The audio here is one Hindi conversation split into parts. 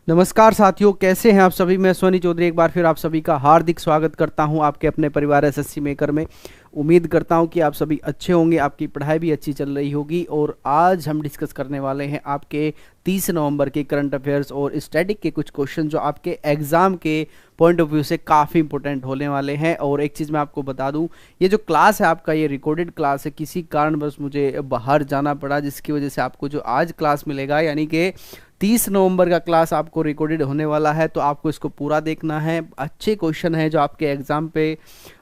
नमस्कार साथियों, कैसे हैं आप सभी। मैं सोनी चौधरी एक बार फिर आप सभी का हार्दिक स्वागत करता हूं आपके अपने परिवार एसएससी मेकर में। उम्मीद करता हूं कि आप सभी अच्छे होंगे, आपकी पढ़ाई भी अच्छी चल रही होगी। और आज हम डिस्कस करने वाले हैं आपके 30 नवंबर के करंट अफेयर्स और स्टैटिक के कुछ क्वेश्चन जो आपके एग्जाम के पॉइंट ऑफ व्यू से काफ़ी इंपॉर्टेंट होने वाले हैं। और एक चीज़ मैं आपको बता दूं, ये जो क्लास है आपका, ये रिकॉर्डेड क्लास है। किसी कारणवश मुझे बाहर जाना पड़ा, जिसकी वजह से आपको जो आज क्लास मिलेगा यानी कि 30 नवंबर का क्लास आपको रिकॉर्डेड होने वाला है, तो आपको इसको पूरा देखना है। अच्छे क्वेश्चन हैं जो आपके एग्ज़ाम पे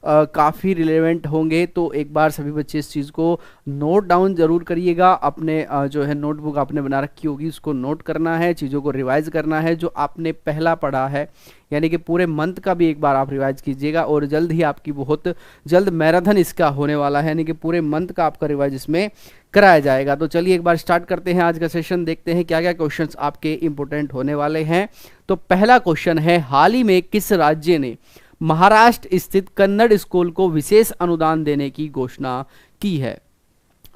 काफ़ी रिलेवेंट होंगे, तो एक बार सभी बच्चे इस चीज़ को नोट डाउन ज़रूर करिएगा। अपने जो है नोटबुक आपने बना रखी होगी उसको नोट करना है, चीज़ों को रिवाइज़ करना है जो आपने पहला पढ़ा है, यानी कि पूरे मंथ का भी एक बार आप रिवाइज कीजिएगा। और जल्द ही आपकी बहुत जल्द मैराथन इसका होने वाला है, यानी कि पूरे मंथ का आपका रिवाइज इसमें कराया जाएगा। तो चलिए एक बार स्टार्ट करते हैं आज का सेशन, देखते हैं क्या क्या क्वेश्चंस आपके इंपॉर्टेंट होने वाले हैं। तो पहला क्वेश्चन है, हाल ही में किस राज्य ने महाराष्ट्र स्थित कन्नड़ स्कूल को विशेष अनुदान देने की घोषणा की है?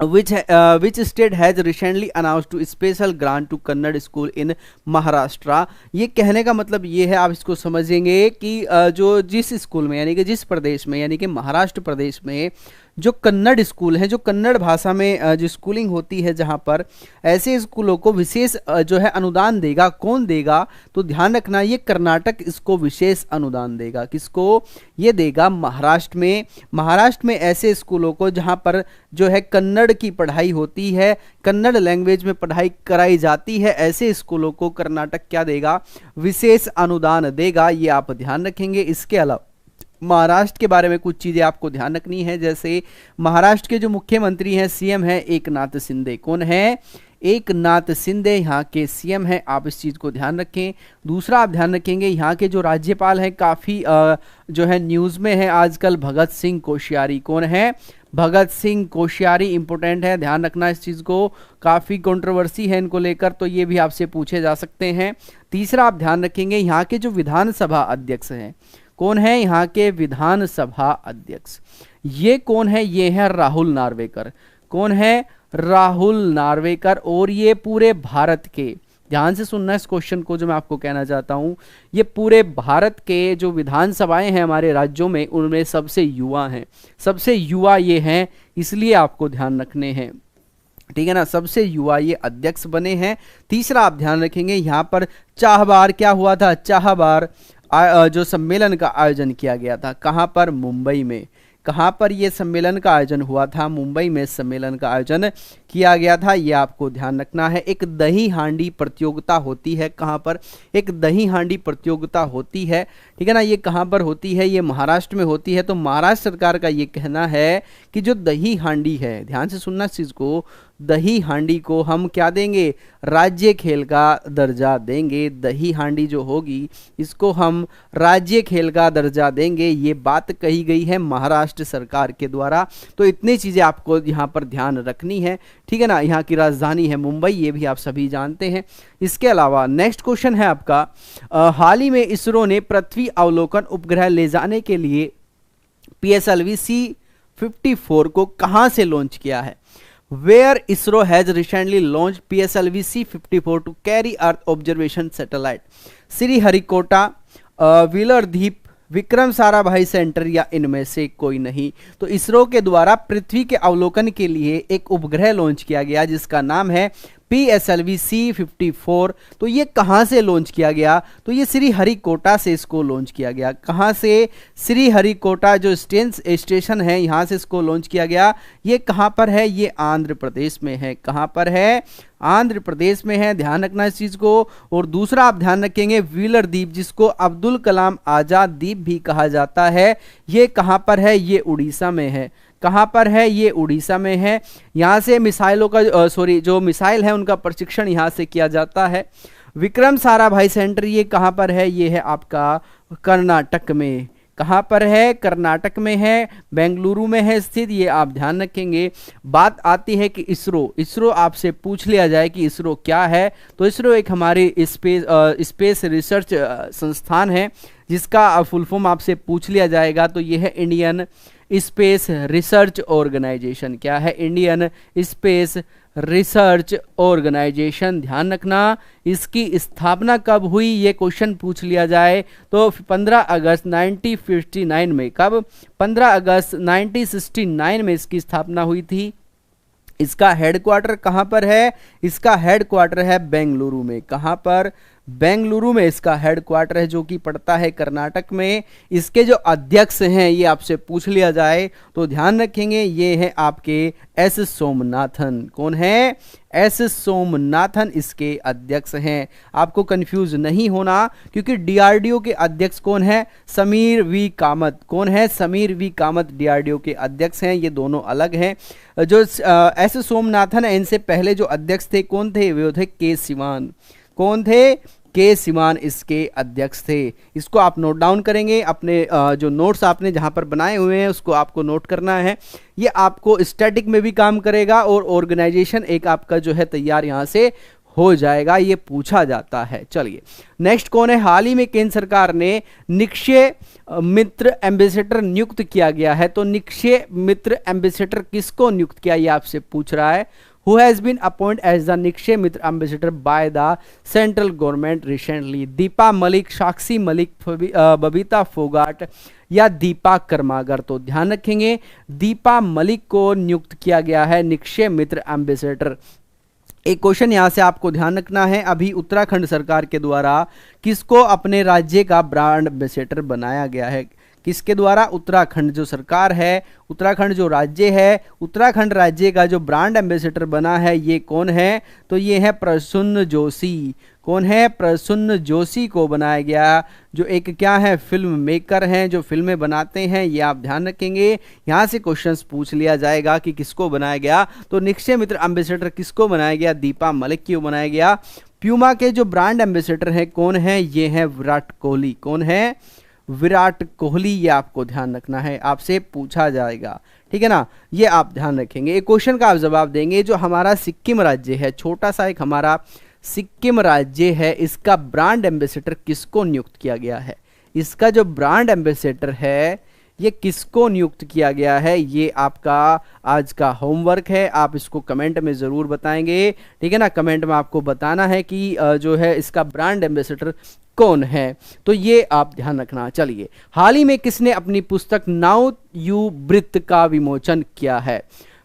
Which state has recently announced to special grant to Kannada school in Maharashtra? ये कहने का मतलब ये है, आप इसको समझेंगे कि जो जिस स्कूल में यानी कि जिस प्रदेश में यानी कि महाराष्ट्र प्रदेश में जो कन्नड़ स्कूल है, जो कन्नड़ भाषा में जो स्कूलिंग होती है, जहाँ पर ऐसे स्कूलों को विशेष जो है अनुदान देगा। कौन देगा? तो ध्यान रखना, ये कर्नाटक इसको विशेष अनुदान देगा। किसको ये देगा? महाराष्ट्र में। महाराष्ट्र में ऐसे स्कूलों को जहाँ पर जो है कन्नड़ की पढ़ाई होती है, कन्नड़ लैंग्वेज में पढ़ाई कराई जाती है, ऐसे स्कूलों को कर्नाटक क्या देगा? विशेष अनुदान देगा। ये आप ध्यान रखेंगे। इसके अलावा महाराष्ट्र के बारे में कुछ चीज़ें आपको ध्यान रखनी है, जैसे महाराष्ट्र के जो मुख्यमंत्री हैं, सीएम हैं एकनाथ शिंदे। कौन है? एकनाथ शिंदे यहाँ के सीएम हैं। आप इस चीज़ को ध्यान रखें। दूसरा आप ध्यान रखेंगे, यहाँ के जो राज्यपाल हैं काफ़ी जो है न्यूज़ में है आजकल, भगत सिंह कोश्यारी। कौन है? भगत सिंह कोश्यारी इंपॉर्टेंट है, ध्यान रखना इस चीज़ को। काफ़ी कंट्रोवर्सी है इनको लेकर, तो ये भी आपसे पूछे जा सकते हैं। तीसरा आप ध्यान रखेंगे, यहाँ के जो विधानसभा अध्यक्ष हैं, कौन है? यहाँ के विधानसभा अध्यक्ष ये कौन है? ये है राहुल नार्वेकर। कौन है? राहुल नार्वेकर। और ये पूरे भारत के, ध्यान से सुनना इस क्वेश्चन को जो मैं आपको कहना चाहता हूँ, ये पूरे भारत के जो विधानसभाएं हैं हमारे राज्यों में, उनमें सबसे युवा हैं। सबसे युवा ये हैं, इसलिए आपको ध्यान रखने हैं, ठीक है ना। सबसे युवा ये अध्यक्ष बने हैं। तीसरा आप ध्यान रखेंगे, यहाँ पर चाहबार क्या हुआ था? चाहबार जो सम्मेलन का आयोजन किया गया था, कहाँ पर? मुंबई में। कहाँ पर ये सम्मेलन का आयोजन हुआ था? मुंबई में सम्मेलन का आयोजन किया गया था। ये आपको ध्यान रखना है। एक दही हांडी प्रतियोगिता होती है, कहाँ पर? एक दही हांडी प्रतियोगिता होती है, ठीक है ना। ये कहाँ पर होती है? ये महाराष्ट्र में होती है। तो महाराष्ट्र सरकार का ये कहना है कि जो दही हांडी है, ध्यान से सुनना इस चीज़ को, दही हांडी को हम क्या देंगे? राज्य खेल का दर्जा देंगे। दही हांडी जो होगी इसको हम राज्य खेल का दर्जा देंगे। ये बात कही गई है महाराष्ट्र सरकार के द्वारा। तो इतनी चीज़ें आपको यहाँ पर ध्यान रखनी है, ठीक है ना। यहाँ की राजधानी है मुंबई, ये भी आप सभी जानते हैं। इसके अलावा नेक्स्ट क्वेश्चन है आपका, हाल ही में इसरो ने पृथ्वी अवलोकन उपग्रह ले जाने के लिए PSLV C-54 को कहाँ से लॉन्च किया है? Where ISRO has recently launched PSLV C-54 to carry Earth observation satellite? Sriharikota, wheeler द्वीप, विक्रम साराभाई सेंटर या इनमें से कोई नहीं? तो इसरो के द्वारा पृथ्वी के अवलोकन के लिए एक उपग्रह लॉन्च किया गया जिसका नाम है PSLV C-54। तो ये कहाँ से लॉन्च किया गया? तो ये श्रीहरिकोटा से इसको लॉन्च किया गया। कहाँ से? श्रीहरिकोटा जो स्टेशन है, यहाँ से इसको लॉन्च किया गया। ये कहाँ पर है? ये आंध्र प्रदेश में है। कहाँ पर है? आंध्र प्रदेश में है, ध्यान रखना इस चीज़ को। और दूसरा आप ध्यान रखेंगे, व्हीलर द्वीप, जिसको अब्दुल कलाम आज़ाद द्वीप भी कहा जाता है, ये कहाँ पर है? ये उड़ीसा में है। कहाँ पर है? ये उड़ीसा में है। यहाँ से मिसाइलों का जो मिसाइल है उनका प्रशिक्षण यहाँ से किया जाता है। विक्रम साराभाई सेंटर ये कहाँ पर है? ये है आपका कर्नाटक में। कहाँ पर है? कर्नाटक में है, बेंगलुरु में है स्थित। ये आप ध्यान रखेंगे। बात आती है कि इसरो आपसे पूछ लिया जाए कि इसरो क्या है, तो इसरो एक हमारी स्पेस रिसर्च संस्थान है, जिसका फुल फॉर्म आपसे पूछ लिया जाएगा तो ये है इंडियन स्पेस रिसर्च ऑर्गेनाइजेशन। क्या है? Indian space research organisation. ध्यान रखना, इसकी स्थापना कब हुई ये क्वेश्चन पूछ लिया जाए तो 15 अगस्त 1959 में। कब? 15 अगस्त 1969 में इसकी स्थापना हुई थी। इसका हेडक्वार्टर कहां पर है? इसका हेडक्वार्टर है बेंगलुरु में। कहां पर? बेंगलुरु में इसका हेडक्वार्टर है, जो कि पड़ता है कर्नाटक में। इसके जो अध्यक्ष हैं ये आपसे पूछ लिया जाए तो ध्यान रखेंगे, ये है आपके एस सोमनाथन। कौन है? एस सोमनाथन इसके अध्यक्ष हैं। आपको कंफ्यूज नहीं होना, क्योंकि डीआरडीओ के अध्यक्ष कौन है? समीर वी कामत। कौन है? समीर वी कामत डीआरडीओ के अध्यक्ष हैं। ये दोनों अलग हैं। जो एस सोमनाथन है, इनसे पहले जो अध्यक्ष थे कौन थे? वे थे के सिवान। कौन थे? के सिवान इसके अध्यक्ष थे। इसको आप नोट डाउन करेंगे अपने जो नोट्स आपने जहां पर बनाए हुए हैं उसको आपको नोट करना है। ये आपको स्टैटिक में भी काम करेगा और ऑर्गेनाइजेशन एक आपका जो है तैयार यहां से हो जाएगा, ये पूछा जाता है। चलिए नेक्स्ट कौन है? हाल ही में केंद्र सरकार ने निक्षय मित्र एम्बेसडर नियुक्त किया गया है। तो निक्षय मित्र एम्बेसडर किसको नियुक्त किया, ये आपसे पूछ रहा है। Who has been appointed as the Nikshay Mitra ambassador by the central government recently? Deepa Malik, Sakshi Malik, Babita Phogat या दीपा कर्मागर? तो ध्यान रखेंगे, दीपा मलिक को नियुक्त किया गया है निक्षय मित्र एम्बेसडर। एक क्वेश्चन यहां से आपको ध्यान रखना है, अभी उत्तराखंड सरकार के द्वारा किसको अपने राज्य का ब्रांड एम्बेसडर बनाया गया है? किसके द्वारा? उत्तराखंड जो सरकार है, उत्तराखंड जो राज्य है, उत्तराखंड राज्य का जो ब्रांड एम्बेसडर बना है ये कौन है? तो ये है प्रसून्न जोशी। कौन है? प्रसून्न जोशी को बनाया गया, जो एक क्या है? फिल्म मेकर हैं, जो फिल्में बनाते हैं। ये आप ध्यान रखेंगे, यहां से क्वेश्चंस पूछ लिया जाएगा कि किसको बनाया गया। तो निक्षय मित्र एम्बेसडर किसको बनाया गया? दीपा मलिक को बनाया गया। प्यूमा के जो ब्रांड एम्बेसडर हैं कौन है? ये है विराट कोहली। कौन है? विराट कोहली। ये आपको ध्यान रखना है, आपसे पूछा जाएगा, ठीक है ना। ये आप ध्यान रखेंगे, एक क्वेश्चन का आप जवाब देंगे। जो हमारा सिक्किम राज्य है, छोटा सा एक हमारा सिक्किम राज्य है, इसका ब्रांड एम्बेसडर किसको नियुक्त किया गया है? इसका जो ब्रांड एम्बेसडर है ये किसको नियुक्त किया गया है? ये आपका आज का होमवर्क है, आप इसको कमेंट में जरूर बताएंगे, ठीक है ना। कमेंट में आपको बताना है कि जो है इसका ब्रांड एम्बेसडर कौन है, तो ये आप ध्यान रखना। चलिए, हाल ही में किसने अपनी पुस्तक नाउ यू ब्रीथ का विमोचन किया है?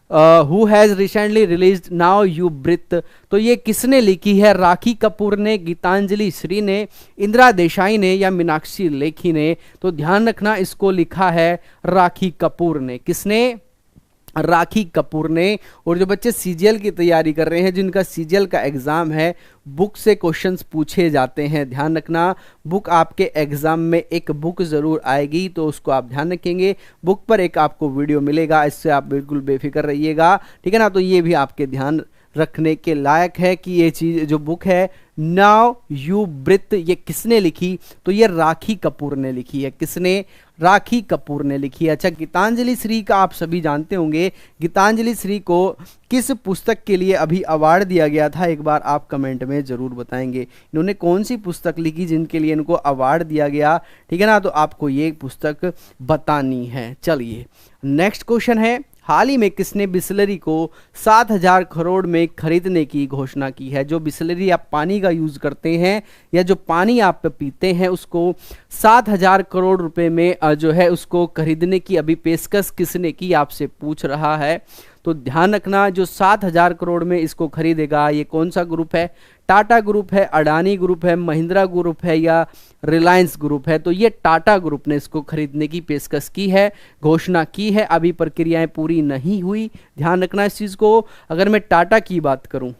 Who has recently released now you breathe? तो ये किसने लिखी है? राखी कपूर ने, गीतांजलि श्री ने, इंदिरा देसाई ने या मीनाक्षी लेखी ने? तो ध्यान रखना, इसको लिखा है राखी कपूर ने। किसने? राखी कपूर ने। और जो बच्चे सीजीएल की तैयारी कर रहे हैं, जिनका सीजीएल का एग्जाम है, बुक से क्वेश्चंस पूछे जाते हैं, ध्यान रखना। बुक आपके एग्जाम में एक बुक जरूर आएगी, तो उसको आप ध्यान रखेंगे। बुक पर एक आपको वीडियो मिलेगा, इससे आप बिल्कुल बेफिक्र रहिएगा, ठीक है ना। तो ये भी आपके ध्यान रखने के लायक है कि ये चीज जो बुक है नाउ यू ब्रीथ, ये किसने लिखी? तो ये राखी कपूर ने लिखी है। किसने? राखी कपूर ने लिखी है। अच्छा, गीतांजलि श्री का आप सभी जानते होंगे, गीतांजलि श्री को किस पुस्तक के लिए अभी अवार्ड दिया गया था? एक बार आप कमेंट में जरूर बताएंगे, इन्होंने कौन सी पुस्तक लिखी जिनके लिए इनको अवार्ड दिया गया, ठीक है ना। तो आपको ये पुस्तक बतानी है। चलिए नेक्स्ट क्वेश्चन है, हाल ही में किसने बिस्लरी को 7,000 करोड़ में खरीदने की घोषणा की है? जो बिस्लरी आप पानी का यूज करते हैं या जो पानी आप पीते हैं, उसको 7,000 करोड़ रुपए में जो है उसको खरीदने की अभी पेशकश किसने की, आपसे पूछ रहा है। तो ध्यान रखना, जो 7,000 करोड़ में इसको खरीदेगा ये कौन सा ग्रुप है? टाटा ग्रुप है, अडानी ग्रुप है, महिंद्रा ग्रुप है या रिलायंस ग्रुप है? तो ये टाटा ग्रुप ने इसको खरीदने की पेशकश की है, घोषणा की है, अभी प्रक्रियाएं पूरी नहीं हुई, ध्यान रखना इस चीज को। अगर मैं टाटा की बात करूं,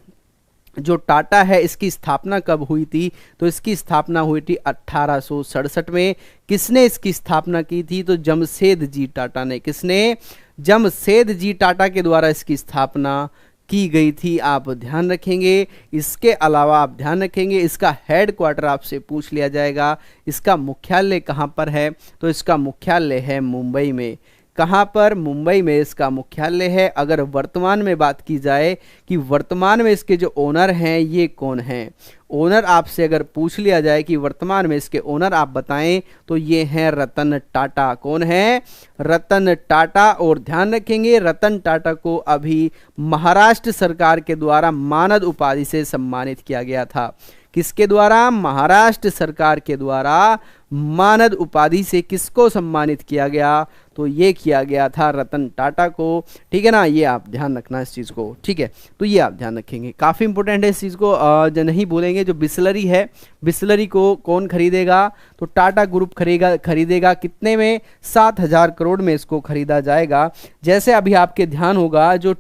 जो टाटा है इसकी स्थापना कब हुई थी? तो इसकी स्थापना हुई थी 1867 में। किसने इसकी स्थापना की थी? तो जमशेद जी टाटा ने। किसने? जमशेद जी टाटा के द्वारा इसकी स्थापना की गई थी, आप ध्यान रखेंगे। इसके अलावा आप ध्यान रखेंगे, इसका हेडक्वार्टर आपसे पूछ लिया जाएगा, इसका मुख्यालय कहाँ पर है? तो इसका मुख्यालय है मुंबई में। कहाँ पर? मुंबई में इसका मुख्यालय है। अगर वर्तमान में बात की जाए कि वर्तमान में इसके जो ओनर हैं ये कौन हैं, ओनर आपसे अगर पूछ लिया जाए कि वर्तमान में इसके ओनर आप बताएं तो ये हैं रतन टाटा। कौन है? रतन टाटा। और ध्यान रखेंगे रतन टाटा को अभी महाराष्ट्र सरकार के द्वारा मानद उपाधि से सम्मानित किया गया था। किसके द्वारा? महाराष्ट्र सरकार के द्वारा मानद उपाधि से किसको सम्मानित किया गया? तो ये किया गया था रतन टाटा को। ठीक है ना, ये आप ध्यान रखना इस चीज़ को। ठीक है, तो ये आप ध्यान रखेंगे, काफ़ी इंपॉर्टेंट है इस चीज़ को। जो नहीं भूलेंगे, जो बिसलरी है, बिसलरी को कौन खरीदेगा? तो टाटा ग्रुप खरीदेगा। कितने में? 7,000 करोड़ में इसको खरीदा जाएगा। जैसे अभी आपके ध्यान होगा जो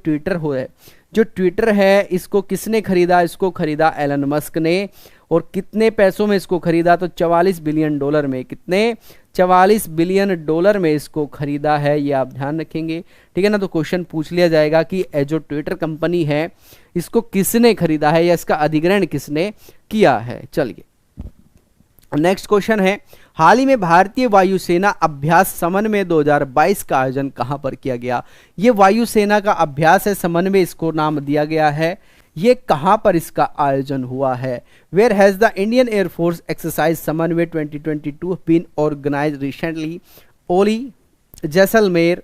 ट्विटर है इसको किसने खरीदा? इसको खरीदा एलन मस्क ने। और कितने पैसों में इसको खरीदा? तो 44 बिलियन डॉलर में। कितने? 44 बिलियन डॉलर में इसको खरीदा है, ये आप ध्यान रखेंगे। ठीक है ना, तो क्वेश्चन पूछ लिया जाएगा कि जो ट्विटर कंपनी है इसको किसने खरीदा है या इसका अधिग्रहण किसने किया है। चलिए नेक्स्ट क्वेश्चन है, हाल ही में भारतीय वायुसेना अभ्यास समन्वय 2022 का आयोजन कहां पर किया गया? ये वायुसेना का अभ्यास है, समन्वय इसको नाम दिया गया है। ये कहां पर इसका आयोजन हुआ है? Where has the Indian air force exercise Samanvay 2022 been organised recently? Auli, Jaisalmer,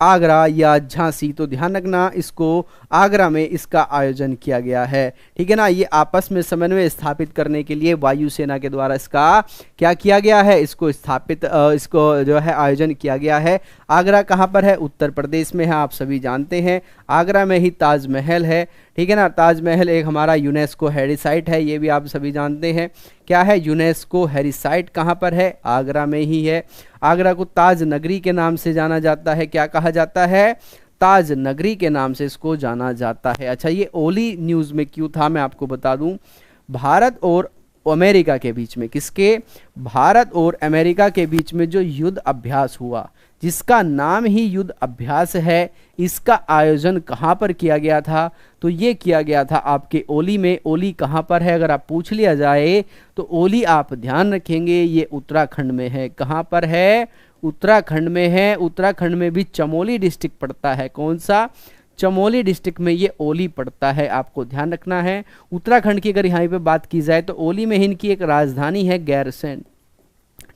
Agra या झांसी? तो ध्यान रखना इसको आगरा में इसका आयोजन किया गया है। ठीक है ना, ये आपस में समन्वय स्थापित करने के लिए वायुसेना के द्वारा इसका क्या किया गया है? इसको जो है आयोजन किया गया है। आगरा कहाँ पर है? उत्तर प्रदेश में है, आप सभी जानते हैं। आगरा में ही ताजमहल है। ठीक है ना, ताजमहल एक हमारा यूनेस्को हेरिटेज साइट है, ये भी आप सभी जानते हैं। क्या है? यूनेस्को हेरिटेज साइट कहाँ पर है? आगरा में ही है। आगरा को ताज नगरी के नाम से जाना जाता है। क्या कहा जाता है? ताज नगरी के नाम से इसको जाना जाता है। अच्छा, ये ओली न्यूज़ में क्यों था मैं आपको बता दूं। भारत और अमेरिका के बीच में, किसके? भारत और अमेरिका के बीच में जो युद्ध अभ्यास हुआ, जिसका नाम ही युद्ध अभ्यास है, इसका आयोजन कहाँ पर किया गया था? तो ये किया गया था आपके ओली में। ओली कहाँ पर है अगर आप पूछ लिया जाए तो ओली आप ध्यान रखेंगे ये उत्तराखंड में है। कहाँ पर है? उत्तराखंड में है। उत्तराखंड में भी चमोली डिस्ट्रिक्ट पड़ता है। कौन सा? चमोली डिस्ट्रिक्ट में ये ओली पड़ता है, आपको ध्यान रखना है। उत्तराखंड की अगर यहाँ पे बात की जाए तो ओली में इनकी एक राजधानी है गैरसैंण।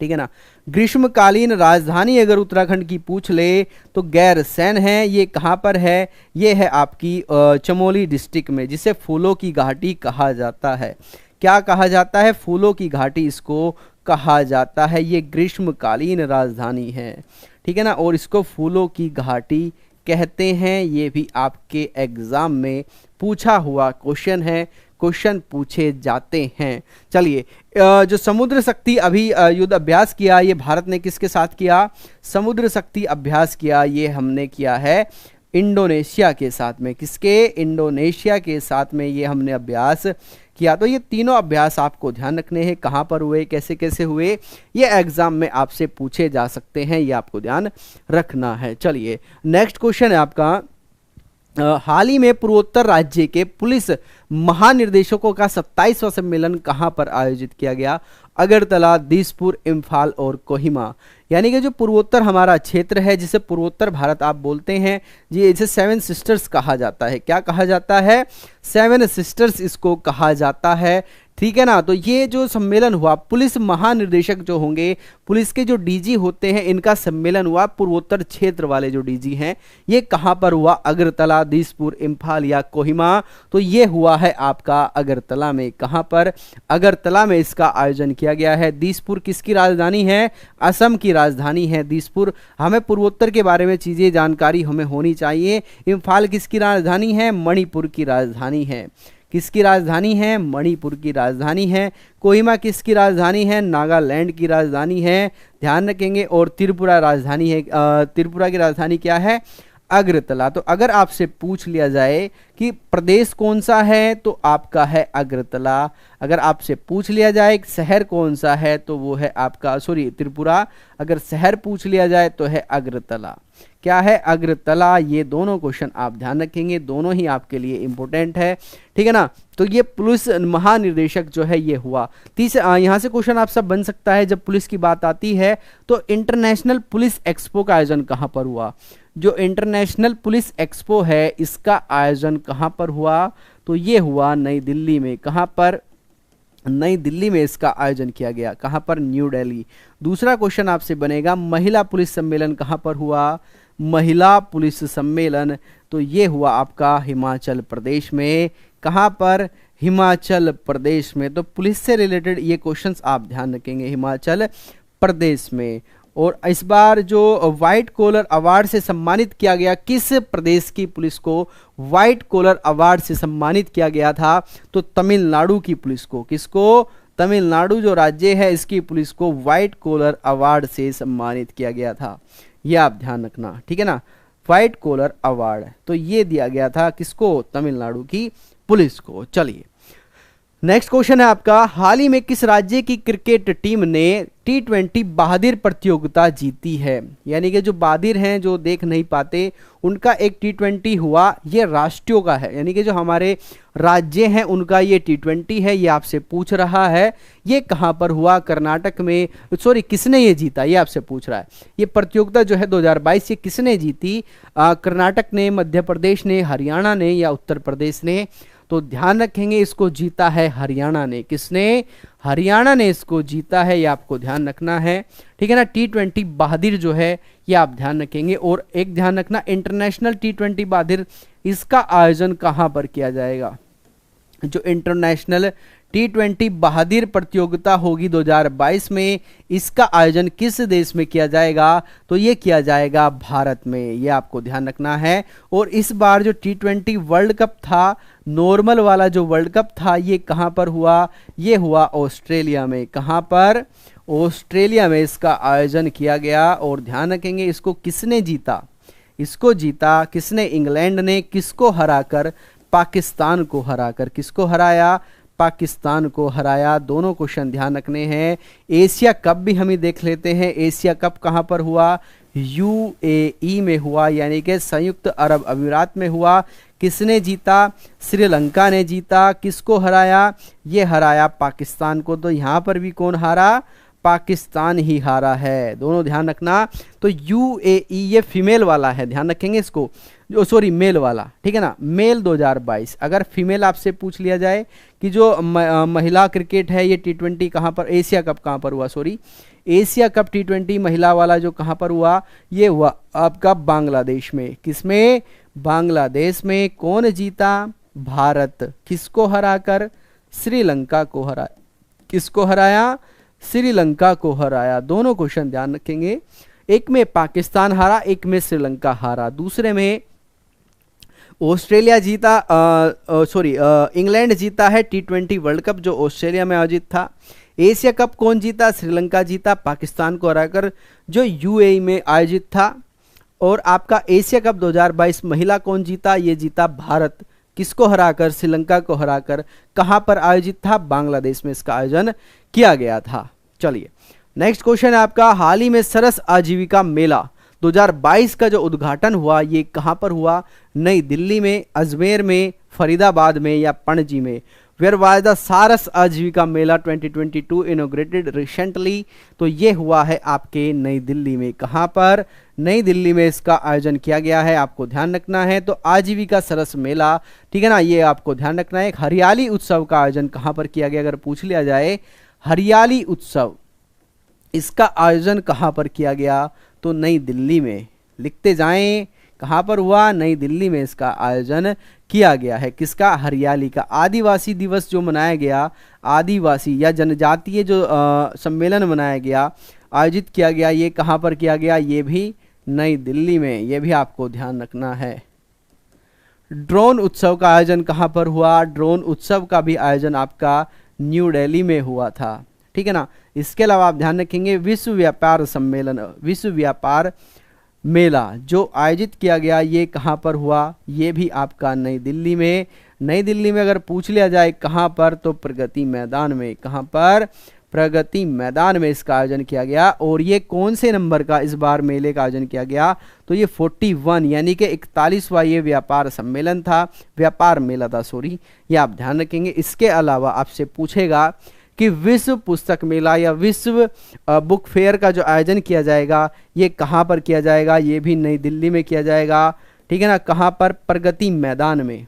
ठीक है ना, ग्रीष्मकालीन राजधानी अगर उत्तराखंड की पूछ ले तो गैरसैंण है। ये कहाँ पर है? ये है आपकी चमोली डिस्ट्रिक्ट में, जिसे फूलों की घाटी कहा जाता है। क्या कहा जाता है? फूलों की घाटी इसको कहा जाता है। ये ग्रीष्मकालीन राजधानी है। ठीक है ना, और इसको फूलों की घाटी कहते हैं। ये भी आपके एग्जाम में पूछा हुआ क्वेश्चन है, क्वेश्चन पूछे जाते हैं। चलिए, जो समुद्र शक्ति अभी युद्ध अभ्यास किया, ये भारत ने किसके साथ किया? समुद्र शक्ति अभ्यास किया, ये हमने किया है इंडोनेशिया के साथ में। किसके? इंडोनेशिया के साथ में ये हमने अभ्यास किया। तो ये तीनों अभ्यास आपको ध्यान रखने हैं, कहाँ पर हुए, कैसे कैसे हुए, ये एग्जाम में आपसे पूछे जा सकते हैं, ये आपको ध्यान रखना है। चलिए नेक्स्ट क्वेश्चन है आपका, हाल ही में पूर्वोत्तर राज्य के पुलिस महानिर्देशकों का 27वां सम्मेलन कहां पर आयोजित किया गया? अगरतला, दिसपुर, इम्फाल और कोहिमा। यानी कि जो पूर्वोत्तर हमारा क्षेत्र है, जिसे पूर्वोत्तर भारत आप बोलते हैं जी, इसे 7 सिस्टर्स कहा जाता है। क्या कहा जाता है? 7 सिस्टर्स इसको कहा जाता है। ठीक है ना, तो ये जो सम्मेलन हुआ, पुलिस महानिर्देशक जो होंगे, पुलिस के जो डीजी होते हैं, इनका सम्मेलन हुआ पूर्वोत्तर क्षेत्र वाले जो डीजी हैं, ये कहां पर हुआ? अगरतला, दिसपुर, इम्फाल या कोहिमा? तो ये हुआ है आपका अगरतला में। कहां पर? अगरतला में इसका आयोजन किया गया है। दिसपुर किसकी राजधानी है? असम की राजधानी है दिसपुर। हमें पूर्वोत्तर के बारे में चीजें जानकारी हमें होनी चाहिए। इम्फाल किसकी राजधानी है? मणिपुर की राजधानी है। किसकी राजधानी है? मणिपुर की राजधानी है। कोहिमा किसकी राजधानी है? नागालैंड की राजधानी है, ध्यान रखेंगे। और त्रिपुरा राजधानी है, त्रिपुरा की राजधानी क्या है? अगरतला। तो अगर आपसे पूछ लिया जाए कि कि प्रदेश कौन सा है, तो आपका है अगरतला। अगर आपसे पूछ लिया जाए शहर कौन सा है, तो वो है आपका त्रिपुरा। अगर शहर पूछ लिया जाए तो है अगरतला। क्या है? अगरतला। ये दोनों क्वेश्चन आप ध्यान रखेंगे, दोनों ही आपके लिए इंपॉर्टेंट है, ठीक है ना। तो ये पुलिस महानिदेशक जो है ये हुआ। यहाँ से क्वेश्चन आप सब बन सकता है, जब पुलिस की बात आती है तो इंटरनेशनल पुलिस एक्सपो का आयोजन कहाँ पर हुआ? जो इंटरनेशनल पुलिस एक्सपो है इसका आयोजन कहाँ पर हुआ? तो ये हुआ नई दिल्ली में। कहाँ पर? नई दिल्ली में इसका आयोजन किया गया। कहाँ पर? न्यू दिल्ली। दूसरा क्वेश्चन आपसे बनेगा, महिला पुलिस सम्मेलन कहाँ पर हुआ? महिला पुलिस सम्मेलन तो ये हुआ आपका हिमाचल प्रदेश में। कहाँ पर? हिमाचल प्रदेश में। तो पुलिस से रिलेटेड ये क्वेश्चंस आप ध्यान रखेंगे, हिमाचल प्रदेश में। और इस बार जो व्हाइट कॉलर अवार्ड से सम्मानित किया गया, किस प्रदेश की पुलिस को व्हाइट कॉलर अवार्ड से सम्मानित किया गया था? तो तमिलनाडु की पुलिस को। किसको? तमिलनाडु जो राज्य है इसकी पुलिस को व्हाइट कॉलर अवार्ड से सम्मानित किया गया था। ये आप ध्यान रखना, ठीक है ना। व्हाइट कॉलर अवार्ड तो ये दिया गया था किसको? तमिलनाडु की पुलिस को। चलिए नेक्स्ट क्वेश्चन है आपका, हाल ही में किस राज्य की क्रिकेट टीम ने T20 बहादिर प्रतियोगिता जीती है? यानी कि जो बहादिर हैं, जो देख नहीं पाते, उनका एक T20 हुआ, ये राष्ट्रीय का है, यानी कि जो हमारे राज्य हैं उनका ये T20 है। ये आपसे पूछ रहा है ये कहाँ पर हुआ? कर्नाटक में। सॉरी, किसने ये जीता, ये आपसे पूछ रहा है। ये प्रतियोगिता जो है 2022 ये किसने जीती? कर्नाटक ने, मध्य प्रदेश ने, हरियाणा ने या उत्तर प्रदेश ने? तो ध्यान रखेंगे इसको जीता है हरियाणा ने। किसने? हरियाणा ने इसको जीता है, ये आपको ध्यान रखना है, ठीक है ना। T20 बहादिर जो है ये आप ध्यान रखेंगे। और एक ध्यान रखना, इंटरनेशनल T20 बहादिर इसका आयोजन कहाँ पर किया जाएगा? जो इंटरनेशनल T20 बहादिर प्रतियोगिता होगी 2022 में, इसका आयोजन किस देश में किया जाएगा? तो ये किया जाएगा भारत में। ये आपको ध्यान रखना है। और इस बार जो T20 वर्ल्ड कप था, नॉर्मल वाला जो वर्ल्ड कप था, ये कहाँ पर हुआ? ये हुआ ऑस्ट्रेलिया में। कहाँ पर? ऑस्ट्रेलिया में इसका आयोजन किया गया। और ध्यान रखेंगे इसको किसने जीता? इसको जीता किसने? इंग्लैंड ने। किसको हराकर? पाकिस्तान को हराकर। किसको हराया? पाकिस्तान को हराया। दोनों क्वेश्चन ध्यान रखने हैं। एशिया कप भी हम ही देख लेते हैं। एशिया कप कहाँ पर हुआ? UAE में हुआ, यानी कि संयुक्त अरब अमीरात में हुआ। किसने जीता? श्रीलंका ने जीता। किसको हराया? ये हराया पाकिस्तान को। तो यहाँ पर भी कौन हारा? पाकिस्तान ही हारा है। दोनों ध्यान रखना। तो UAE ये फीमेल वाला है, ध्यान रखेंगे इसको। सॉरी, मेल वाला, ठीक है ना। मेल 2022। अगर फीमेल आपसे पूछ लिया जाए कि जो महिला क्रिकेट है ये T20 कहाँ पर, एशिया कप कहाँ पर हुआ? सॉरी, एशिया कप T20 महिला वाला जो कहाँ पर हुआ? ये हुआ आपका बांग्लादेश में। किसमें? बांग्लादेश में। कौन जीता? भारत। किसको हराकर? श्रीलंका को हरा। किसको हराया? श्रीलंका को हराया। दोनों क्वेश्चन ध्यान रखेंगे, एक में पाकिस्तान हारा, एक में श्रीलंका हारा। दूसरे में ऑस्ट्रेलिया जीता, सॉरी इंग्लैंड जीता है T20 वर्ल्ड कप जो ऑस्ट्रेलिया में आयोजित था। एशिया कप कौन जीता? श्रीलंका जीता पाकिस्तान को हराकर, जो UAE में आयोजित था। और आपका एशिया कप 2022 महिला कौन जीता? ये जीता भारत। किसको हराकर? श्रीलंका को हराकर। कहाँ पर आयोजित था? बांग्लादेश में इसका आयोजन किया गया था। चलिए नेक्स्ट क्वेश्चन है आपका, हाल ही में सरस आजीविका मेला 2022 का जो उद्घाटन हुआ ये कहाँ पर हुआ? नई दिल्ली में, अजमेर में, फरीदाबाद में या पणजी में? वेयर वाज द सारस आजीविका मेला 2022 इनोग्रेटेड रिसेंटली? तो ये हुआ है आपके नई दिल्ली में। कहाँ पर? नई दिल्ली में इसका आयोजन किया गया है, आपको ध्यान रखना है। तो आजीविका सरस मेला, ठीक है ना, ये आपको ध्यान रखना है। हरियाली उत्सव का आयोजन कहाँ पर किया गया? अगर पूछ लिया जाए हरियाली उत्सव, इसका आयोजन कहाँ पर किया गया? तो नई दिल्ली में। लिखते जाएं, कहाँ पर हुआ? नई दिल्ली में इसका आयोजन किया गया है। किसका? हरियाली का। आदिवासी दिवस जो मनाया गया, आदिवासी या जनजातीय जो सम्मेलन मनाया गया, आयोजित किया गया, ये कहाँ पर किया गया? ये भी नई दिल्ली में। ये भी आपको ध्यान रखना है। ड्रोन उत्सव का आयोजन कहाँ पर हुआ? ड्रोन उत्सव का भी आयोजन आपका न्यू दिल्ली में हुआ था, ठीक है ना। इसके अलावा आप ध्यान रखेंगे विश्व व्यापार सम्मेलन, विश्व व्यापार मेला जो आयोजित किया गया ये कहाँ पर हुआ, ये भी आपका नई दिल्ली में। नई दिल्ली में अगर पूछ लिया जाए कहाँ पर, तो प्रगति मैदान में। कहाँ पर, प्रगति मैदान में इसका आयोजन किया गया। और ये कौन से नंबर का इस बार मेले का आयोजन किया गया, तो ये 41 यानी कि 41वां ये व्यापार सम्मेलन था, व्यापार मेला था सॉरी, ये आप ध्यान रखेंगे। इसके अलावा आपसे पूछेगा कि विश्व पुस्तक मेला या विश्व बुक फेयर का जो आयोजन किया जाएगा ये कहाँ पर किया जाएगा, ये भी नई दिल्ली में किया जाएगा, ठीक है ना। कहाँ पर, प्रगति मैदान में,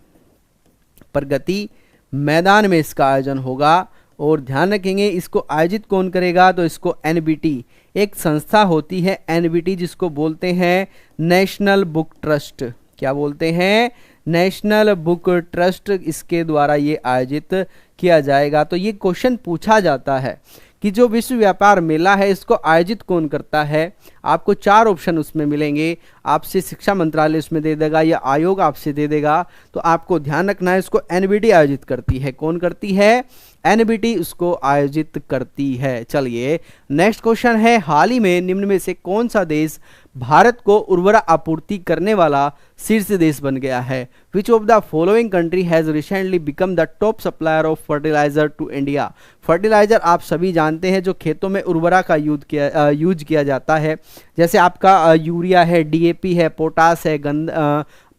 प्रगति मैदान में इसका आयोजन होगा। और ध्यान रखेंगे इसको आयोजित कौन करेगा, तो इसको एनबीटी, एक संस्था होती है एनबीटी जिसको बोलते हैं नेशनल बुक ट्रस्ट। क्या बोलते हैं, नेशनल बुक ट्रस्ट, इसके द्वारा ये आयोजित किया जाएगा। तो ये क्वेश्चन पूछा जाता है कि जो विश्व व्यापार मेला है इसको आयोजित कौन करता है। आपको 4 ऑप्शन उसमें मिलेंगे, आपसे शिक्षा मंत्रालय उसमें दे देगा या आयोग आपसे दे देगा। तो आपको ध्यान रखना है इसको एनबीटी आयोजित करती है। कौन करती है, एनबीटी उसको आयोजित करती है। चलिए नेक्स्ट क्वेश्चन है, हाल ही में निम्न में से कौन सा देश भारत को उर्वरक आपूर्ति करने वाला शीर्ष देश बन गया है। Which of the following country has recently become the top supplier of fertiliser to India. Fertiliser आप सभी जानते हैं जो खेतों में उर्वरक का यूज किया जाता है, जैसे आपका यूरिया है, डीएपी है, पोटास है,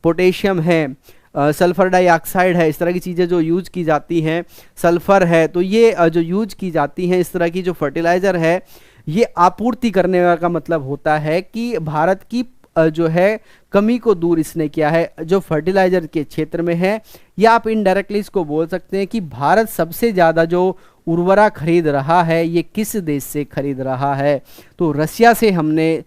पोटेशियम है, सल्फर डाइऑक्साइड है, इस तरह की चीज़ें जो यूज की जाती हैं, सल्फर है, तो ये जो यूज की जाती हैं इस तरह की जो फर्टिलाइज़र है ये आपूर्ति करने का मतलब होता है कि भारत की जो है कमी को दूर इसने किया है जो फर्टिलाइजर के क्षेत्र में है। या आप इनडायरेक्टली इसको बोल सकते हैं कि भारत सबसे ज़्यादा जो उर्वरक खरीद रहा है ये किस देश से खरीद रहा है, तो रशिया से हमने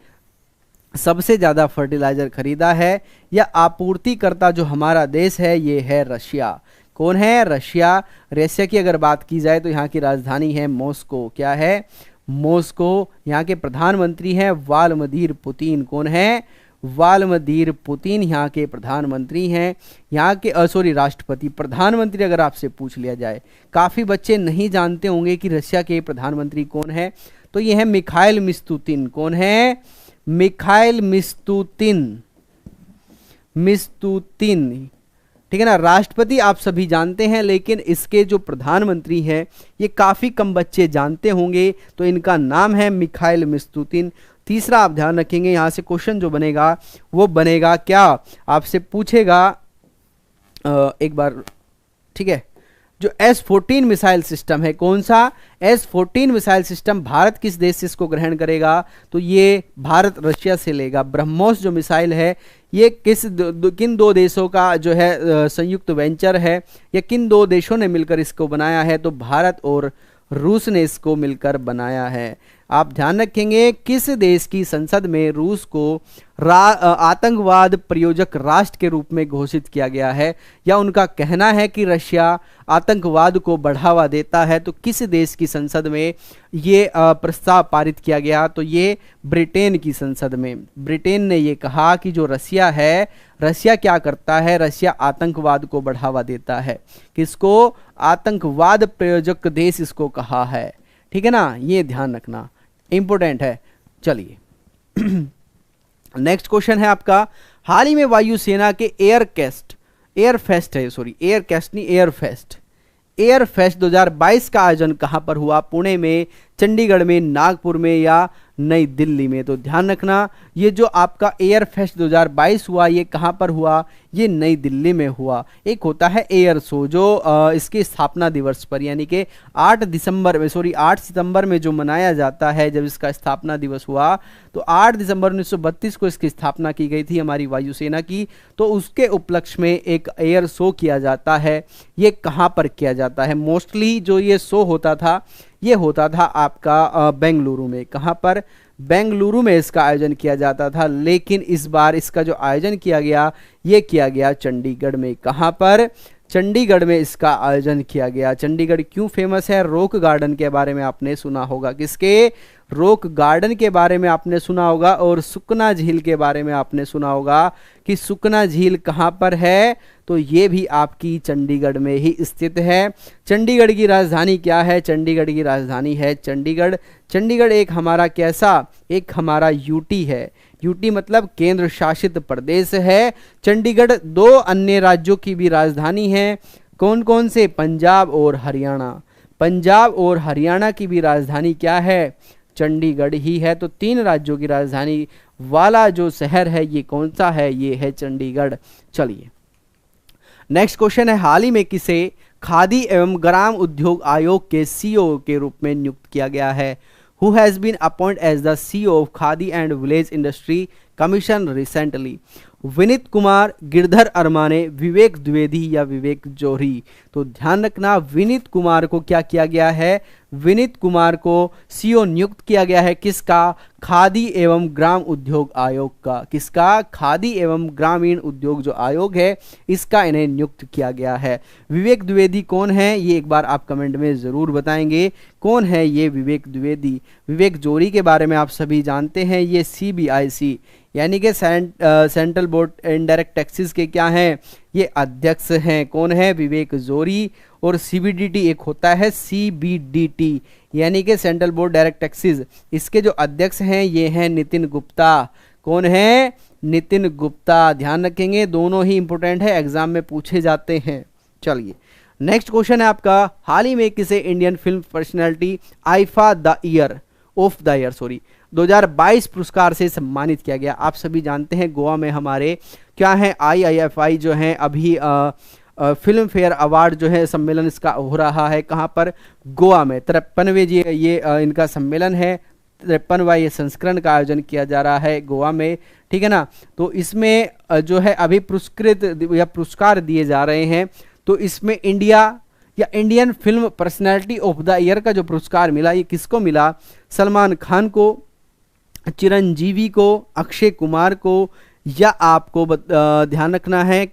सबसे ज़्यादा फर्टिलाइजर खरीदा है। या आपूर्तिकर्ता जो हमारा देश है ये है रशिया। कौन है, रशिया। रशिया की अगर बात की जाए तो यहाँ की राजधानी है मॉस्को। क्या है, मॉस्को। यहाँ के प्रधानमंत्री हैं व्लादिमीर पुतिन। कौन है, व्लादिमीर पुतिन यहाँ के प्रधानमंत्री हैं। यहाँ के राष्ट्रपति। प्रधानमंत्री अगर आपसे पूछ लिया जाए, काफ़ी बच्चे नहीं जानते होंगे कि रशिया के प्रधानमंत्री कौन है, तो ये है मिखाइल मिस्तुतिन। कौन है, मिखाइल मिस्तुतिन, मिस्तुतिन, ठीक है ना। राष्ट्रपति आप सभी जानते हैं लेकिन इसके जो प्रधानमंत्री हैं ये काफ़ी कम बच्चे जानते होंगे, तो इनका नाम है मिखाइल मिस्तुतिन। तीसरा आप ध्यान रखेंगे यहाँ से क्वेश्चन जो बनेगा वो बनेगा क्या, आपसे पूछेगा एक बार, ठीक है, जो S-14 मिसाइल सिस्टम है, कौन सा, S-14 मिसाइल सिस्टम भारत किस देश से इसको ग्रहण करेगा, तो ये भारत रशिया से लेगा। ब्रह्मोस जो मिसाइल है ये किन 2 देशों का जो है संयुक्त वेंचर है, या किन 2 देशों ने मिलकर इसको बनाया है, तो भारत और रूस ने इसको मिलकर बनाया है। आप ध्यान रखेंगे किस देश की संसद में रूस को आतंकवाद प्रयोजक राष्ट्र के रूप में घोषित किया गया है, या उनका कहना है कि रशिया आतंकवाद को बढ़ावा देता है, तो किस देश की संसद में ये प्रस्ताव पारित किया गया, तो ये ब्रिटेन की संसद में। ब्रिटेन ने ये कहा कि जो रशिया है, रशिया क्या करता है, रशिया आतंकवाद को बढ़ावा देता है। किसको, आतंकवाद प्रयोजक देश इसको कहा है, ठीक है ना, ये ध्यान रखना इंपॉर्टेंट है। चलिए नेक्स्ट क्वेश्चन है आपका, हाल ही में वायुसेना के एयरफेस्ट 2022 का आयोजन कहां पर हुआ, पुणे में, चंडीगढ़ में, नागपुर में या नई दिल्ली में। तो ध्यान रखना ये जो आपका एयरफेस्ट 2022 हुआ ये कहां पर हुआ, ये नई दिल्ली में हुआ। एक होता है एयर शो जो इसके स्थापना दिवस पर यानी कि 8 सितंबर में जो मनाया जाता है, जब इसका स्थापना दिवस हुआ तो 8 दिसंबर 1932 को इसकी स्थापना की गई थी हमारी वायुसेना की, तो उसके उपलक्ष्य में एक एयर शो किया जाता है। ये कहाँ पर किया जाता है, मोस्टली जो ये शो होता था ये होता था आपका बेंगलुरु में। कहाँ पर, बेंगलुरु में इसका आयोजन किया जाता था, लेकिन इस बार इसका जो आयोजन किया गया ये किया गया चंडीगढ़ में। कहाँ पर, चंडीगढ़ में इसका आयोजन किया गया। चंडीगढ़ क्यों फेमस है, रॉक गार्डन के बारे में आपने सुना होगा, किसके, रॉक गार्डन के बारे में आपने सुना होगा, और सुकना झील के बारे में आपने सुना होगा कि सुकना झील कहाँ पर है, तो ये भी आपकी चंडीगढ़ में ही स्थित है। चंडीगढ़ की राजधानी क्या है, चंडीगढ़ की राजधानी है चंडीगढ़। चंडीगढ़ एक हमारा कैसा, एक हमारा यूटी है, यूटी मतलब केंद्र शासित प्रदेश है। चंडीगढ़ 2 अन्य राज्यों की भी राजधानी है। कौन कौन से? पंजाब और हरियाणा। पंजाब और हरियाणा की भी राजधानी क्या है? चंडीगढ़ ही है। तो 3 राज्यों की राजधानी वाला जो शहर है ये कौन सा है? ये है चंडीगढ़। चलिए नेक्स्ट क्वेश्चन है, हाल ही में किसे खादी एवं ग्राम उद्योग आयोग के सीईओ के रूप में नियुक्त किया गया है? Who has been appointed as the CEO of Khadi and village industry commission recently? Vineet Kumar, Girdhar Armane, Vivek Dwivedi या विवेक जौहरी? तो ध्यान रखना, विनीत कुमार को क्या किया गया है? विनीत कुमार को सीईओ नियुक्त किया गया है। किसका? खादी एवं ग्राम उद्योग आयोग का। किसका? खादी एवं ग्रामीण उद्योग जो आयोग है इसका इन्हें नियुक्त किया गया है। विवेक द्विवेदी कौन है? ये एक बार आप कमेंट में जरूर बताएंगे कौन है ये विवेक द्विवेदी। विवेक जौहरी के बारे में आप सभी जानते हैं, ये सीबीआईसी यानी कि सेंट्रल बोर्ड इनडायरेक्ट टैक्सेस के क्या हैं? ये अध्यक्ष हैं। कौन है? विवेक जौहरी। और सीबीडीटी एक होता है सीबीडीटी यानी कि सेंट्रल बोर्ड डायरेक्ट टैक्सेस, इसके जो अध्यक्ष हैं ये हैं नितिन गुप्ता। कौन है? नितिन गुप्ता। ध्यान रखेंगे, दोनों ही इंपॉर्टेंट है, एग्जाम में पूछे जाते हैं। चलिए नेक्स्ट क्वेश्चन है आपका, हाल ही में किसे Indian film personality IIFA the year 2022 पुरस्कार से सम्मानित किया गया? आप सभी जानते हैं गोवा में हमारे क्या है IIFI जो है अभी फिल्म फेयर अवार्ड जो है सम्मेलन इसका हो रहा है। कहाँ पर? गोवा में। 53वें ये इनका सम्मेलन है। 53वां ये संस्करण का आयोजन किया जा रहा है गोवा में, ठीक है ना। तो इसमें जो है अभी पुरस्कृत या पुरस्कार दिए जा रहे हैं। तो इसमें इंडिया या Indian film personality of the year का जो पुरस्कार मिला ये किसको मिला? सलमान खान को, चिरंजीवी को, अक्षय कुमार को, या आपको ध्यान रखना है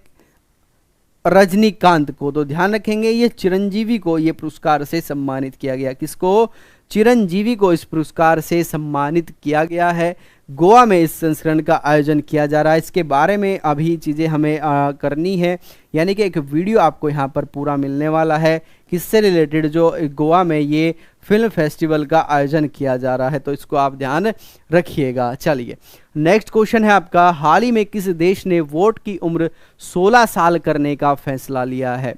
रजनीकांत को? तो ध्यान रखेंगे ये चिरंजीवी को ये पुरस्कार से सम्मानित किया गया। किसको? चिरंजीवी को इस पुरस्कार से सम्मानित किया गया है। गोवा में इस संस्करण का आयोजन किया जा रहा है। इसके बारे में अभी चीज़ें हमें करनी है, यानी कि एक वीडियो आपको यहाँ पर पूरा मिलने वाला है किससे रिलेटेड, जो गोवा में ये फिल्म फेस्टिवल का आयोजन किया जा रहा है, तो इसको आप ध्यान रखिएगा। चलिए नेक्स्ट क्वेश्चन है आपका, हाल ही में किस देश ने वोट की उम्र 16 साल करने का फैसला लिया है?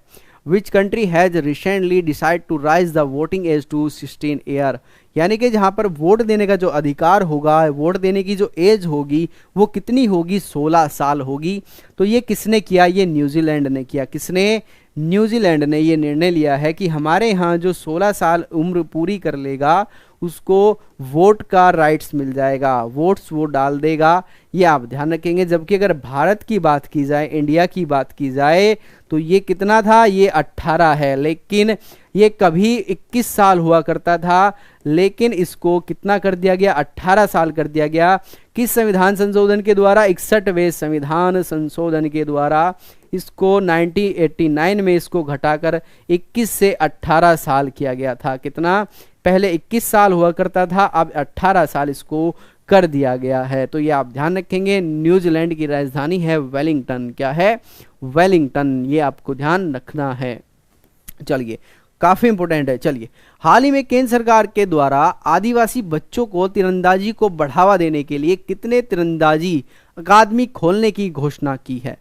Which country has recently decide to raise the voting age to 16 year? यानी कि जहाँ पर वोट देने का जो अधिकार होगा, वोट देने की जो एज होगी वो कितनी होगी? 16 साल होगी। तो ये किसने किया? ये न्यूजीलैंड ने किया। किसने? न्यूजीलैंड ने ये निर्णय लिया है कि हमारे यहाँ जो 16 साल उम्र पूरी कर लेगा उसको वोट का राइट्स मिल जाएगा, वोट्स वो डाल देगा। ये आप ध्यान रखेंगे। जबकि अगर भारत की बात की जाए, इंडिया की बात की जाए, तो ये कितना था? ये 18 है, लेकिन ये कभी 21 साल हुआ करता था, लेकिन इसको कितना कर दिया गया? 18 साल कर दिया गया। किस संविधान संशोधन के द्वारा? 61वें संविधान संशोधन के द्वारा इसको 1989 में इसको घटाकर 21 से 18 साल किया गया था। कितना? पहले 21 साल हुआ करता था, अब 18 साल इसको कर दिया गया है। तो ये आप ध्यान रखेंगे। न्यूजीलैंड की राजधानी है वेलिंगटन। क्या है? वेलिंगटन। ये आपको ध्यान रखना है। चलिए काफी इंपॉर्टेंट है। चलिए, हाल ही में केंद्र सरकार के द्वारा आदिवासी बच्चों को तीरंदाजी को बढ़ावा देने के लिए कितने तीरंदाजी अकादमी खोलने की घोषणा की है?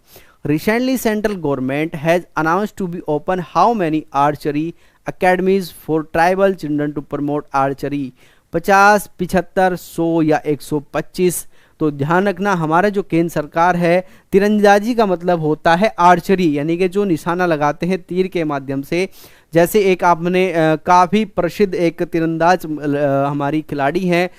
Recently, central government has announced to be open how many archery academies for tribal children to promote archery? 50, 75, 100 या 125? तो ध्यान रखना, हमारा जो केंद्र सरकार है, तीरंदाजी का मतलब होता है आर्चरी, यानी कि जो निशाना लगाते हैं तीर के माध्यम से। जैसे एक आपने काफ़ी प्रसिद्ध एक तीरंदाज हमारी खिलाड़ी हैं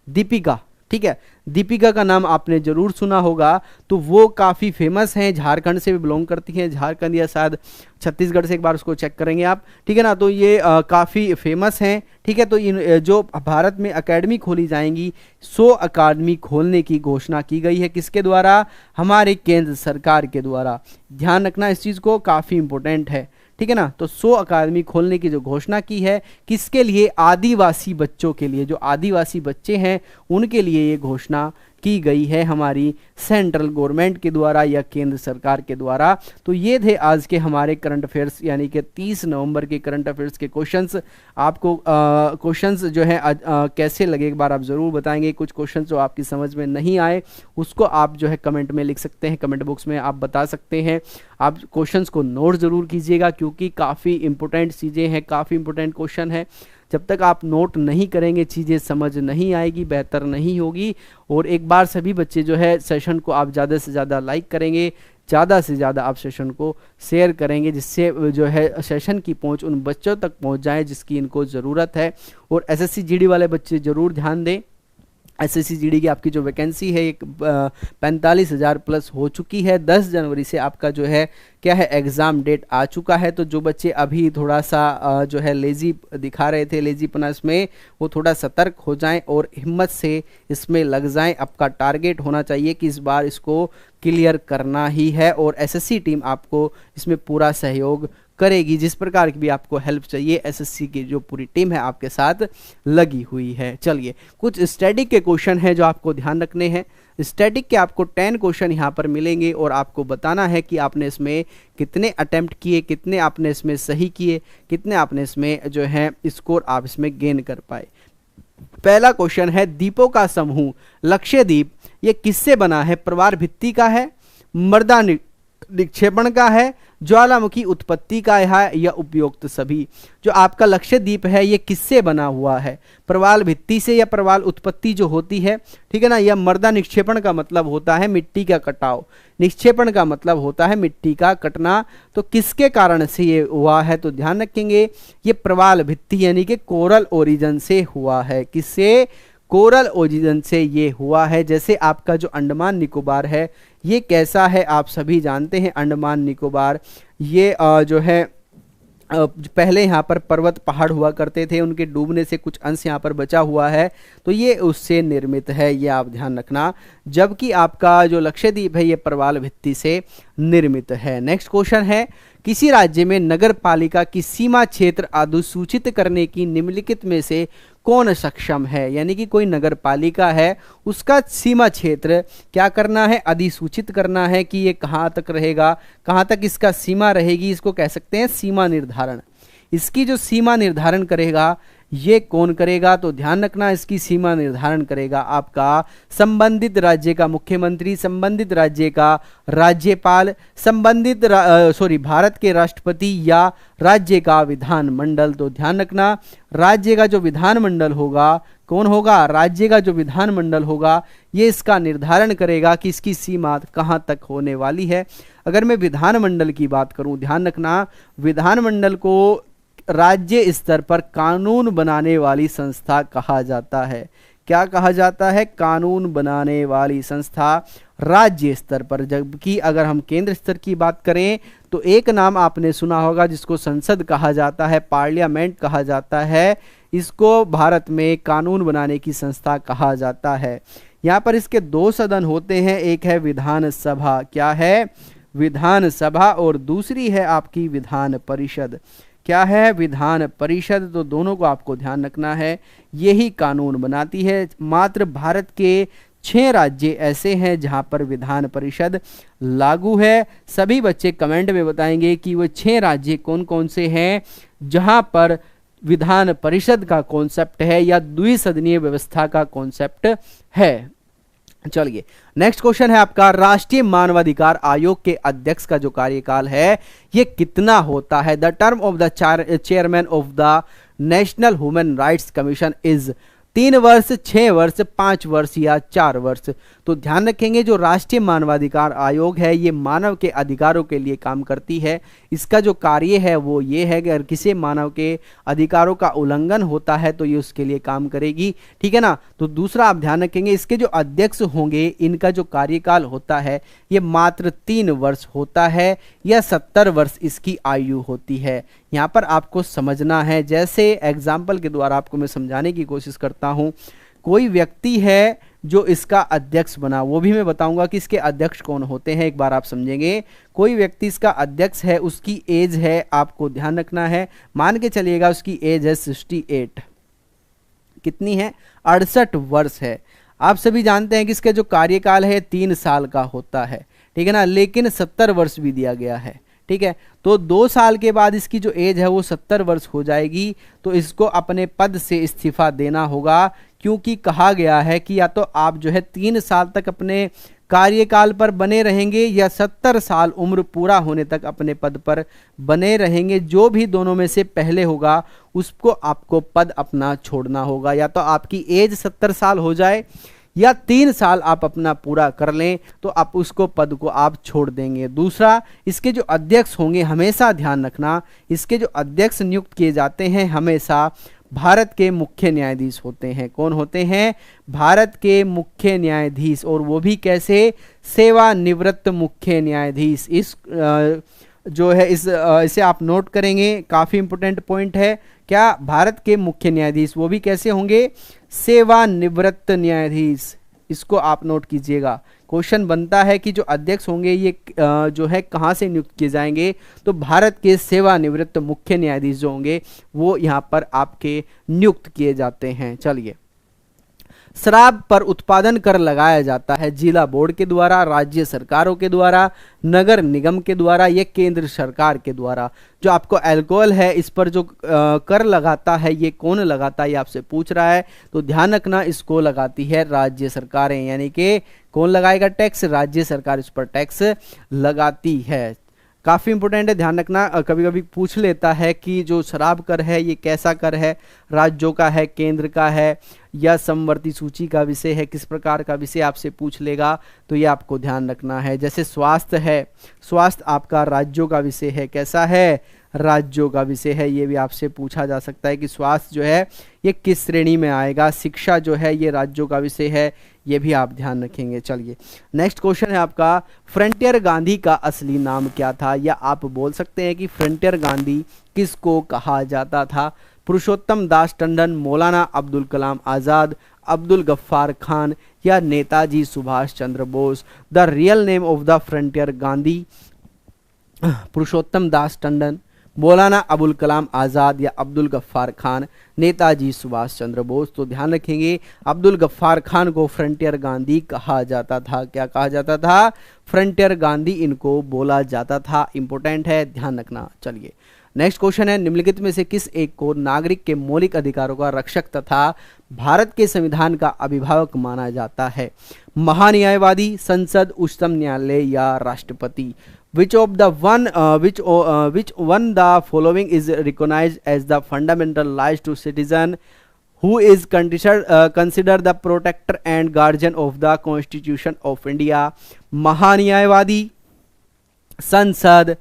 दीपिका, ठीक है, दीपिका का नाम आपने जरूर सुना होगा। तो वो काफ़ी फेमस हैं, झारखंड से भी बिलोंग करती हैं, झारखंड या शायद छत्तीसगढ़ से, एक बार उसको चेक करेंगे आप, ठीक है ना। तो ये काफ़ी फेमस हैं, ठीक है। तो इन जो भारत में एकेडमी खोली जाएंगी, 100 अकादमी खोलने की घोषणा की गई है। किसके द्वारा? हमारे केंद्र सरकार के द्वारा। ध्यान रखना इस चीज़ को, काफ़ी इंपॉर्टेंट है, ठीक है ना। तो 100 अकादमी खोलने की जो घोषणा की है, किसके लिए? आदिवासी बच्चों के लिए। जो आदिवासी बच्चे हैं उनके लिए ये घोषणा की गई है हमारी सेंट्रल गवर्नमेंट के द्वारा या केंद्र सरकार के द्वारा। तो ये थे आज के हमारे करंट अफेयर्स यानी कि 30 नवंबर के करंट अफेयर्स के क्वेश्चंस। आपको क्वेश्चंस जो है कैसे लगे एक बार आप ज़रूर बताएंगे। कुछ क्वेश्चंस जो आपकी समझ में नहीं आए उसको आप जो है कमेंट में लिख सकते हैं, कमेंट बॉक्स में आप बता सकते हैं। आप क्वेश्चंस को नोट ज़रूर कीजिएगा क्योंकि काफ़ी इंपॉर्टेंट चीज़ें हैं, काफ़ी इंपॉर्टेंट क्वेश्चन है। जब तक आप नोट नहीं करेंगे चीज़ें समझ नहीं आएगी, बेहतर नहीं होगी। और एक बार सभी बच्चे जो है सेशन को आप ज़्यादा से ज़्यादा लाइक करेंगे, ज़्यादा से ज़्यादा आप सेशन को शेयर करेंगे, जिससे जो है सेशन की पहुंच उन बच्चों तक पहुंच जाए जिसकी इनको ज़रूरत है। और एसएससी जीडी वाले बच्चे ज़रूर ध्यान दें। एसएससी जीडी की आपकी जो वैकेंसी है एक 45,000 प्लस हो चुकी है। 10 जनवरी से आपका जो है क्या है एग्ज़ाम डेट आ चुका है। तो जो बच्चे अभी थोड़ा सा जो है लेजी दिखा रहे थे, लेजीपना इसमें, वो थोड़ा सतर्क हो जाएं और हिम्मत से इसमें लग जाएं। आपका टारगेट होना चाहिए कि इस बार इसको क्लियर करना ही है और एसएससी टीम आपको इसमें पूरा सहयोग करेगी। जिस प्रकार की भी आपको हेल्प चाहिए एसएससी की जो पूरी टीम है आपके साथ लगी हुई है। चलिए कुछ स्टैटिक के क्वेश्चन हैं जो आपको ध्यान रखने हैं। स्टैटिक के आपको 10 क्वेश्चन यहाँ पर मिलेंगे और आपको बताना है कि आपने इसमें कितने अटेम्प्ट किए, कितने आपने इसमें सही किए, कितने आपने इसमें जो है स्कोर आप इसमें गेन कर पाए। पहला क्वेश्चन है द्वीपों का समूह लक्षद्वीप ये किससे बना है? प्रवाल भित्ति का है, मृदा निक्षेपण का है, ज्वालामुखी उत्पत्ति का है या उपयुक्त सभी। जो आपका लक्षद्वीप है ये किससे बना हुआ है? प्रवाल भित्ति से या प्रवाल उत्पत्ति जो होती है, ठीक है ना। या मृदा निक्षेपण का मतलब होता है मिट्टी का कटाव, निक्षेपण का मतलब होता है मिट्टी का कटना। तो किसके कारण से ये हुआ है? तो ध्यान रखेंगे ये प्रवाल भित्ति यानी कि कोरल ओरिजिन से हुआ है। किससे? कोरल ओरिजिन से ये हुआ है। जैसे आपका जो अंडमान निकोबार है ये कैसा है आप सभी जानते हैं। अंडमान निकोबार ये जो है पहले यहाँ पर पर्वत पहाड़ हुआ करते थे, उनके डूबने से कुछ अंश यहाँ पर बचा हुआ है, तो ये उससे निर्मित है, ये आप ध्यान रखना। जबकि आपका जो लक्षद्वीप है ये प्रवाल भित्ति से निर्मित है। नेक्स्ट क्वेश्चन है किसी राज्य में नगर पालिका की सीमा क्षेत्र अधिसूचित करने की निम्नलिखित में से कौन सक्षम है? यानी कि कोई नगर पालिका है उसका सीमा क्षेत्र क्या करना है? अधिसूचित करना है कि ये कहाँ तक रहेगा, कहाँ तक इसका सीमा रहेगी। इसको कह सकते हैं सीमा निर्धारण। इसकी जो सीमा निर्धारण करेगा ये कौन करेगा? तो ध्यान रखना इसकी सीमा निर्धारण करेगा आपका संबंधित राज्य का मुख्यमंत्री, संबंधित राज्य का राज्यपाल, संबंधित भारत के राष्ट्रपति या राज्य का विधानमंडल। तो ध्यान रखना राज्य का जो विधानमंडल होगा कौन होगा? राज्य का जो विधानमंडल होगा ये इसका निर्धारण करेगा कि इसकी सीमा कहाँ तक होने वाली है। अगर मैं विधानमंडल की बात करूं, ध्यान रखना विधानमंडल को राज्य स्तर पर कानून बनाने वाली संस्था कहा जाता है। क्या कहा जाता है? कानून बनाने वाली संस्था राज्य स्तर पर। जबकि अगर हम केंद्र स्तर की बात करें तो एक नाम आपने सुना होगा जिसको संसद कहा जाता है, पार्लियामेंट कहा जाता है। इसको भारत में कानून बनाने की संस्था कहा जाता है। यहाँ पर इसके 2 सदन होते हैं, एक है विधानसभा, क्या है? विधानसभा, और दूसरी है आपकी विधान परिषद। क्या है? विधान परिषद। तो दोनों को आपको ध्यान रखना है, यही कानून बनाती है। मात्र भारत के 6 राज्य ऐसे हैं जहां पर विधान परिषद लागू है। सभी बच्चे कमेंट में बताएंगे कि वो 6 राज्य कौन कौन से हैं जहां पर विधान परिषद का कॉन्सेप्ट है या द्विसदनीय व्यवस्था का कॉन्सेप्ट है। चलिए नेक्स्ट क्वेश्चन है आपका राष्ट्रीय मानवाधिकार आयोग के अध्यक्ष का जो कार्यकाल है ये कितना होता है? The term of the chairman of the national human rights commission is 3 वर्ष, 6 वर्ष, 5 वर्ष या 4 वर्ष। तो ध्यान रखेंगे जो राष्ट्रीय मानवाधिकार आयोग है ये मानव के अधिकारों के लिए काम करती है। इसका जो कार्य है वो ये है कि अगर किसी मानव के अधिकारों का उल्लंघन होता है तो ये उसके लिए काम करेगी, ठीक है ना। तो दूसरा आप ध्यान रखेंगे इसके जो अध्यक्ष होंगे इनका जो कार्यकाल होता है ये मात्र 3 वर्ष होता है या 70 वर्ष इसकी आयु होती है। यहाँ पर आपको समझना है, जैसे एग्जाम्पल के द्वारा आपको मैं समझाने की कोशिश करता हूँ। कोई व्यक्ति है जो इसका अध्यक्ष बना, वो भी मैं बताऊंगा कि इसके अध्यक्ष कौन होते हैं, एक बार आप समझेंगे। कोई व्यक्ति इसका अध्यक्ष है, उसकी एज है, आपको ध्यान रखना है, मान के चलिएगा उसकी एज है 68, कितनी है? 68 वर्ष है। आप सभी जानते हैं कि इसका जो कार्यकाल है 3 साल का होता है, ठीक है ना, लेकिन 70 वर्ष भी दिया गया है, ठीक है। तो 2 साल के बाद इसकी जो एज है वो 70 वर्ष हो जाएगी, तो इसको अपने पद से इस्तीफा देना होगा, क्योंकि कहा गया है कि या तो आप जो है 3 साल तक अपने कार्यकाल पर बने रहेंगे या 70 साल उम्र पूरा होने तक अपने पद पर बने रहेंगे। जो भी दोनों में से पहले होगा उसको आपको पद अपना छोड़ना होगा। या तो आपकी एज 70 साल हो जाए या 3 साल आप अपना पूरा कर लें तो आप उसको पद को आप छोड़ देंगे। दूसरा, इसके जो अध्यक्ष होंगे, हमेशा ध्यान रखना, इसके जो अध्यक्ष नियुक्त किए जाते हैं हमेशा भारत के मुख्य न्यायाधीश होते हैं। कौन होते हैं? भारत के मुख्य न्यायाधीश, और वो भी कैसे? सेवानिवृत्त मुख्य न्यायाधीश। इस जो है इसे आप नोट करेंगे, काफ़ी इंपॉर्टेंट पॉइंट है। क्या? भारत के मुख्य न्यायाधीश, वो भी कैसे होंगे? सेवानिवृत्त न्यायाधीश। इसको आप नोट कीजिएगा। क्वेश्चन बनता है कि जो अध्यक्ष होंगे ये जो है कहाँ से नियुक्त किए जाएंगे? तो भारत के सेवानिवृत्त मुख्य न्यायाधीश जो होंगे वो यहाँ पर आपके नियुक्त किए जाते हैं। चलिए, शराब पर उत्पादन कर लगाया जाता है जिला बोर्ड के द्वारा, राज्य सरकारों के द्वारा, नगर निगम के द्वारा या केंद्र सरकार के द्वारा। जो आपको अल्कोहल है इस पर जो कर लगाता है ये कौन लगाता है, ये आपसे पूछ रहा है। तो ध्यान रखना, इसको लगाती है राज्य सरकारें, यानी कि कौन लगाएगा टैक्स? राज्य सरकार इस पर टैक्स लगाती है। काफ़ी इंपॉर्टेंट है, ध्यान रखना। कभी कभी पूछ लेता है कि जो शराब कर है ये कैसा कर है, राज्यों का है, केंद्र का है या समवर्ती सूची का विषय है, किस प्रकार का विषय आपसे पूछ लेगा, तो ये आपको ध्यान रखना है। जैसे स्वास्थ्य है, स्वास्थ्य आपका राज्यों का विषय है, कैसा है? राज्यों का विषय है। ये भी आपसे पूछा जा सकता है कि स्वास्थ्य जो है ये किस श्रेणी में आएगा। शिक्षा जो है ये राज्यों का विषय है, ये भी आप ध्यान रखेंगे। चलिए, नेक्स्ट क्वेश्चन है आपका, फ्रंटियर गांधी का असली नाम क्या था? या आप बोल सकते हैं कि फ्रंटियर गांधी किसको कहा जाता था? पुरुषोत्तम दास टंडन, मौलाना अब्दुल कलाम आज़ाद, अब्दुल गफ्फार खान या Netaji Subhash Chandra Bose. The real name of the frontier Gandhi, Purushottam Das Tandon, Maulana Abul Kalam Azad या अब्दुल गफ्फार खान, नेताजी सुभाष चंद्र बोस। तो ध्यान रखेंगे, अब्दुल गफ्फार खान को फ्रंटियर गांधी कहा जाता था। क्या कहा जाता था? फ्रंटियर गांधी इनको बोला जाता था। इंपॉर्टेंट है, ध्यान रखना। चलिए, नेक्स्ट क्वेश्चन है, निम्नलिखित में से किस एक को नागरिक के मौलिक अधिकारों का रक्षक तथा भारत के संविधान का अभिभावक माना जाता है? महान्यायवादी, संसद, उच्चतम न्यायालय या राष्ट्रपति? Which one the following is recognized as the fundamental rights to citizen who is considered the protector and guardian of the Constitution of India? महान्यायवादी, संसद,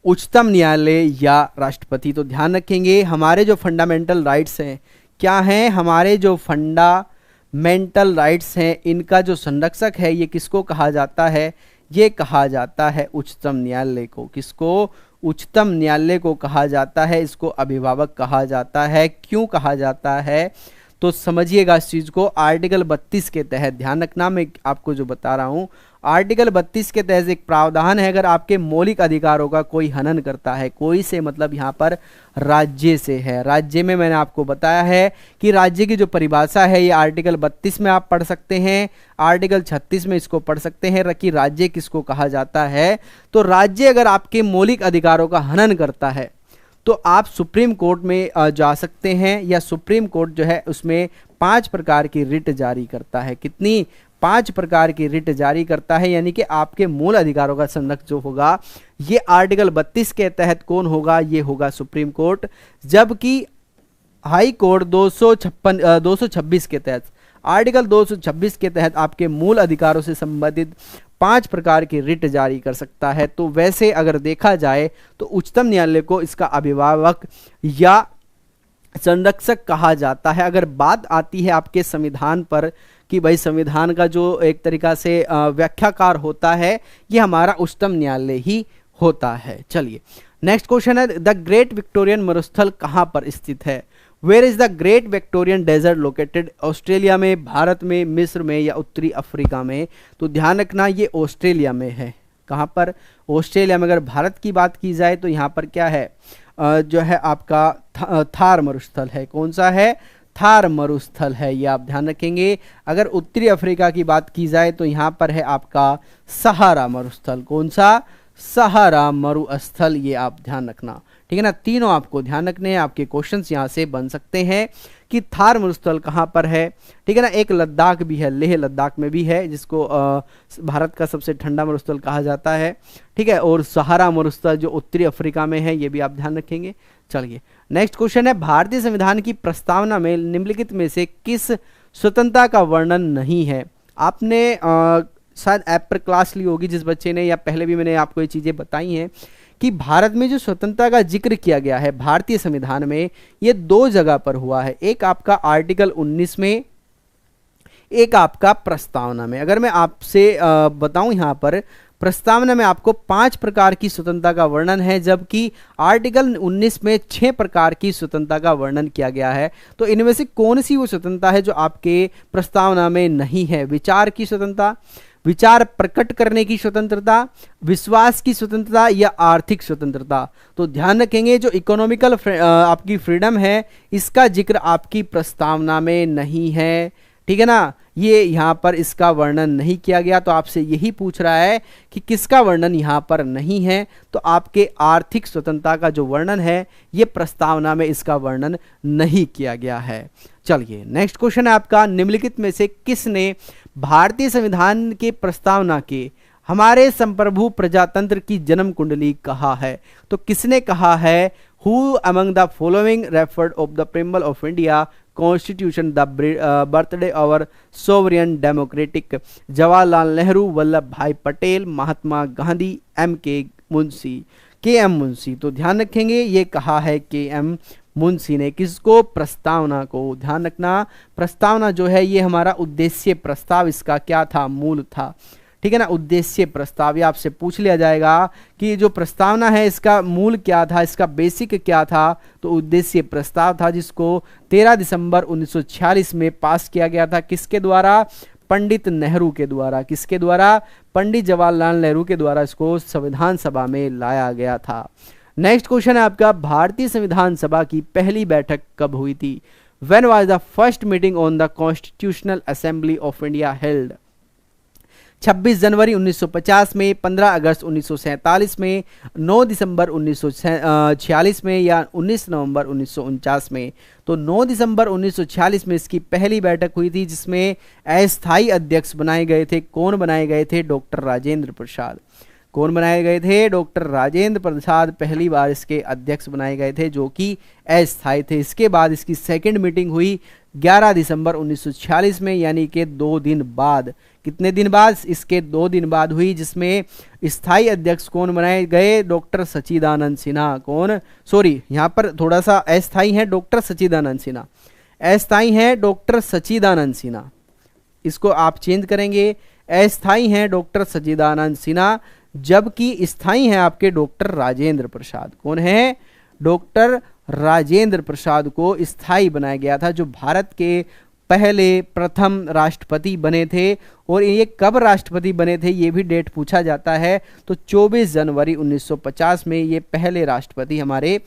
उच्चतम न्यायालय या राष्ट्रपति? तो ध्यान रखेंगे, हमारे जो फंडामेंटल राइट्स हैं, क्या हैं? हमारे जो फंडामेंटल राइट्स हैं इनका जो संरक्षक है ये किसको कहा जाता है? ये कहा जाता है उच्चतम न्यायालय को। किसको? उच्चतम न्यायालय को कहा जाता है। इसको अभिभावक कहा जाता है। क्यों कहा जाता है? तो समझिएगा इस चीज़ को। आर्टिकल 32 के तहत, ध्यान रखना मैं आपको जो बता रहा हूँ, आर्टिकल 32 के तहत एक प्रावधान है, अगर आपके मौलिक अधिकारों का कोई हनन करता है, कोई से मतलब यहाँ पर राज्य से है। राज्य में मैंने आपको बताया है कि राज्य की जो परिभाषा है ये आर्टिकल 32 में आप पढ़ सकते हैं, आर्टिकल 36 में इसको पढ़ सकते हैं कि राज्य किसको कहा जाता है। तो राज्य अगर आपके मौलिक अधिकारों का हनन करता है तो आप सुप्रीम कोर्ट में जा सकते हैं, या सुप्रीम कोर्ट जो है उसमें 5 प्रकार की रिट जारी करता है। कितनी? 5 प्रकार की रिट जारी करता है, यानी कि आपके मूल अधिकारों का संरक्षण जो होगा ये आर्टिकल 32 के तहत कौन होगा? ये होगा सुप्रीम कोर्ट। जबकि हाई कोर्ट 226 के तहत, आर्टिकल 226 के तहत आपके मूल अधिकारों से संबंधित 5 प्रकार की रिट जारी कर सकता है। तो वैसे अगर देखा जाए तो उच्चतम न्यायालय को इसका अभिभावक या संरक्षक कहा जाता है। अगर बात आती है आपके संविधान पर कि भाई संविधान का जो एक तरीका से व्याख्याकार होता है ये हमारा उच्चतम न्यायालय ही होता है। चलिए, नेक्स्ट क्वेश्चन है, द ग्रेट विक्टोरियन मरुस्थल कहाँ पर स्थित है? Where is the great Victorian desert located? Australia में, भारत में, मिस्र में या उत्तरी अफ्रीका में? तो ध्यान रखना ये ऑस्ट्रेलिया में है। कहाँ पर? ऑस्ट्रेलिया में। अगर भारत की बात की जाए तो यहाँ पर क्या है? जो है आपका थार मरुस्थल है। कौन सा है? थार मरुस्थल है, ये आप ध्यान रखेंगे। अगर उत्तरी अफ्रीका की बात की जाए तो यहाँ पर है आपका सहारा मरुस्थल। कौन सा? सहारा मरुस्थल, ये आप ध्यान रखना, ठीक है ना। तीनों आपको ध्यान रखने हैं, आपके क्वेश्चंस यहाँ से बन सकते हैं कि थार मरुस्थल कहाँ पर है, ठीक है ना। एक लद्दाख भी है, लेह लद्दाख में भी है, जिसको भारत का सबसे ठंडा मरुस्थल कहा जाता है, ठीक है। और सहारा मरुस्थल जो उत्तरी अफ्रीका में है, ये भी आप ध्यान रखेंगे। चलिए नेक्स्ट क्वेश्चन है, भारतीय संविधान की प्रस्तावना में निम्नलिखित में से किस स्वतंत्रता का वर्णन नहीं है? आपने शायद ऐप पर क्लास ली होगी जिस बच्चे ने, या पहले भी मैंने आपको ये चीज़ें बताई हैं कि भारत में जो स्वतंत्रता का जिक्र किया गया है भारतीय संविधान में, ये दो जगह पर हुआ है। एक आपका आर्टिकल 19 में, एक आपका प्रस्तावना में। अगर मैं आपसे बताऊं, यहाँ पर प्रस्तावना में आपको 5 प्रकार की स्वतंत्रता का वर्णन है, जबकि आर्टिकल 19 में 6 प्रकार की स्वतंत्रता का वर्णन किया गया है। तो इनमें से कौन सी वो स्वतंत्रता है जो आपके प्रस्तावना में नहीं है? विचार की स्वतंत्रता, विचार प्रकट करने की स्वतंत्रता, विश्वास की स्वतंत्रता या आर्थिक स्वतंत्रता? तो ध्यान रखेंगे जो इकोनॉमिकल आपकी फ्रीडम है, इसका जिक्र आपकी प्रस्तावना में नहीं है, ठीक है ना। ये यहाँ पर इसका वर्णन नहीं किया गया। तो आपसे यही पूछ रहा है कि किसका वर्णन यहाँ पर नहीं है, तो आपके आर्थिक स्वतंत्रता का जो वर्णन है, ये प्रस्तावना में इसका वर्णन नहीं किया गया है। चलिए नेक्स्ट क्वेश्चन है आपका, निम्नलिखित में से किसने भारतीय संविधान के प्रस्तावना के हमारे संप्रभु प्रजातंत्र की जन्म कुंडली कहा है? तो किसने कहा है? Who among the following referred of the preamble of India constitution the birthday hour sovereign democratic? Jawaharlal Nehru, Vallabh भाई पटेल, महात्मा गांधी, के एम मुंशी। तो ध्यान रखेंगे ये कहा है के एम मुंशी ने। किसको? प्रस्तावना को। ध्यान रखना, प्रस्तावना जो है ये हमारा उद्देश्य प्रस्ताव इसका क्या था? मूल था, ठीक है ना। उद्देश्य प्रस्ताव, ये आपसे पूछ लिया जाएगा कि जो प्रस्तावना है इसका मूल क्या था, इसका बेसिक क्या था? तो उद्देश्य प्रस्ताव था, जिसको 13 दिसंबर 1946 में पास किया गया था। किसके द्वारा? पंडित नेहरू के द्वारा। किसके द्वारा? पंडित जवाहरलाल नेहरू के द्वारा इसको संविधान सभा में लाया गया था। नेक्स्ट क्वेश्चन है आपका, भारतीय संविधान सभा की पहली बैठक कब हुई थी? When was the first meeting on the constitutional assembly of India held? 26 जनवरी 1950 में, 15 अगस्त 1947 में, 9 दिसंबर 1946 में या 19 नवंबर 1949 में? तो 9 दिसंबर 1946 में इसकी पहली बैठक हुई थी, जिसमें अस्थायी अध्यक्ष बनाए गए थे। कौन बनाए गए थे? डॉक्टर राजेंद्र प्रसाद। कौन बनाए गए थे? डॉक्टर राजेंद्र प्रसाद पहली बार इसके अध्यक्ष बनाए गए थे, जो कि अस्थायी थे। इसके बाद इसकी सेकंड मीटिंग हुई 11 दिसंबर 1946 में, यानी कि 2 दिन बाद। कितने दिन बाद? इसके 2 दिन बाद हुई, जिसमें स्थायी अध्यक्ष कौन बनाए गए? डॉक्टर सच्चिदानंद सिन्हा। कौन? सॉरी, यहाँ पर थोड़ा सा अस्थायी है डॉक्टर सच्चिदानंद सिन्हा, अस्थायी है डॉक्टर सच्चिदानंद सिन्हा, इसको आप चेंज करेंगे। अस्थायी हैं डॉक्टर सच्चिदानंद सिन्हा, जबकि स्थायी हैं आपके डॉक्टर राजेंद्र प्रसाद। कौन है? डॉक्टर राजेंद्र प्रसाद को स्थायी बनाया गया था, जो भारत के पहले प्रथम राष्ट्रपति बने थे। और ये कब राष्ट्रपति बने थे ये भी डेट पूछा जाता है, तो 24 जनवरी 1950 में ये पहले राष्ट्रपति हमारे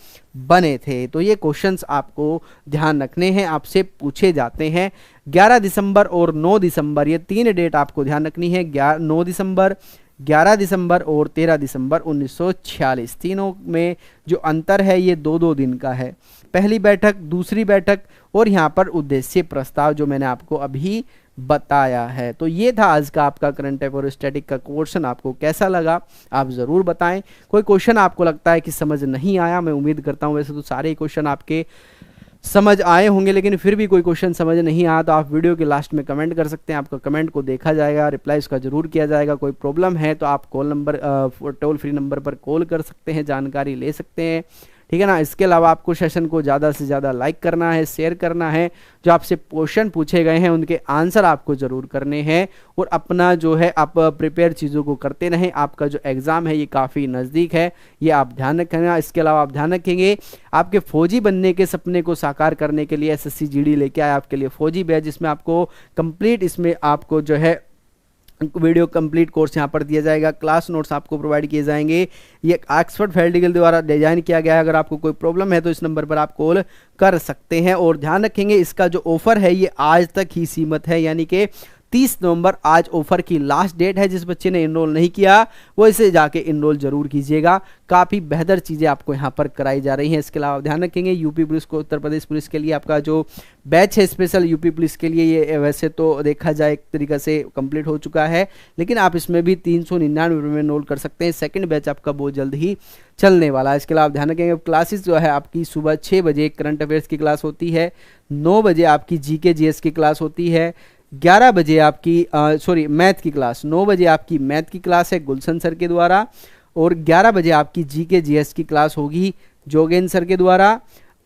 बने थे। तो ये क्वेश्चंस आपको ध्यान रखने हैं, आपसे पूछे जाते हैं। 11 दिसंबर और 9 दिसंबर, ये 3 डेट आपको ध्यान रखनी है। 9 दिसंबर, 11 दिसंबर और 13 दिसंबर 1946। तीनों में जो अंतर है ये 2-2 दिन का है। पहली बैठक, दूसरी बैठक और यहाँ पर उद्देश्य प्रस्ताव जो मैंने आपको अभी बताया है। तो ये था आज का आपका करंट अफेयर स्टैटिक का क्वेश्चन। आपको कैसा लगा आप ज़रूर बताएं। कोई क्वेश्चन आपको लगता है कि समझ नहीं आया, मैं उम्मीद करता हूँ वैसे तो सारे क्वेश्चन आपके समझ आए होंगे, लेकिन फिर भी कोई क्वेश्चन समझ नहीं आया तो आप वीडियो के लास्ट में कमेंट कर सकते हैं। आपका कमेंट को देखा जाएगा, रिप्लाई उसका जरूर किया जाएगा। कोई प्रॉब्लम है तो आप टोल फ्री नंबर पर कॉल कर सकते हैं, जानकारी ले सकते हैं, ठीक है ना। इसके अलावा आपको सेशन को ज़्यादा से ज़्यादा लाइक करना है, शेयर करना है। जो आपसे क्वेश्चन पूछे गए हैं उनके आंसर आपको ज़रूर करने हैं, और अपना जो है आप प्रिपेयर चीज़ों को करते रहें। आपका जो एग्ज़ाम है ये काफ़ी नज़दीक है, ये आप ध्यान रखेंगे। इसके अलावा आप ध्यान रखेंगे आपके फौजी बनने के सपने को साकार करने के लिए SSC GD लेके आया आपके लिए फौजी बैच, जिसमें आपको कंप्लीट इसमें आपको जो है वीडियो कंप्लीट कोर्स यहाँ पर दिया जाएगा, क्लास नोट्स आपको प्रोवाइड किए जाएंगे। ये ऑक्सफोर्ड फेल्डिगल द्वारा डिजाइन किया गया है। अगर आपको कोई प्रॉब्लम है तो इस नंबर पर आप कॉल कर सकते हैं। और ध्यान रखेंगे इसका जो ऑफर है ये आज तक ही सीमित है, यानी कि 30 नवंबर आज ऑफर की लास्ट डेट है। जिस बच्चे ने इनरोल नहीं किया वो इसे जाके इनरोल जरूर कीजिएगा। काफ़ी बेहतर चीज़ें आपको यहाँ पर कराई जा रही हैं। इसके अलावा ध्यान रखेंगे यूपी पुलिस को, उत्तर प्रदेश पुलिस के लिए आपका जो बैच है स्पेशल यूपी पुलिस के लिए, ये वैसे तो देखा जाए एक तरीके से कंप्लीट हो चुका है, लेकिन आप इसमें भी 399 रुपये में इनरोल कर सकते हैं। सेकंड बैच आपका बहुत जल्द ही चलने वाला है। इसके अलावा ध्यान रखेंगे क्लासेस जो है आपकी सुबह 6 बजे करंट अफेयर्स की क्लास होती है, 9 बजे आपकी जीके जीएस की क्लास होती है, 11 बजे आपकी मैथ की क्लास, 9 बजे आपकी मैथ की क्लास है गुलशन सर के द्वारा, और 11 बजे आपकी जीके जीएस की क्लास होगी जोगेन सर के द्वारा,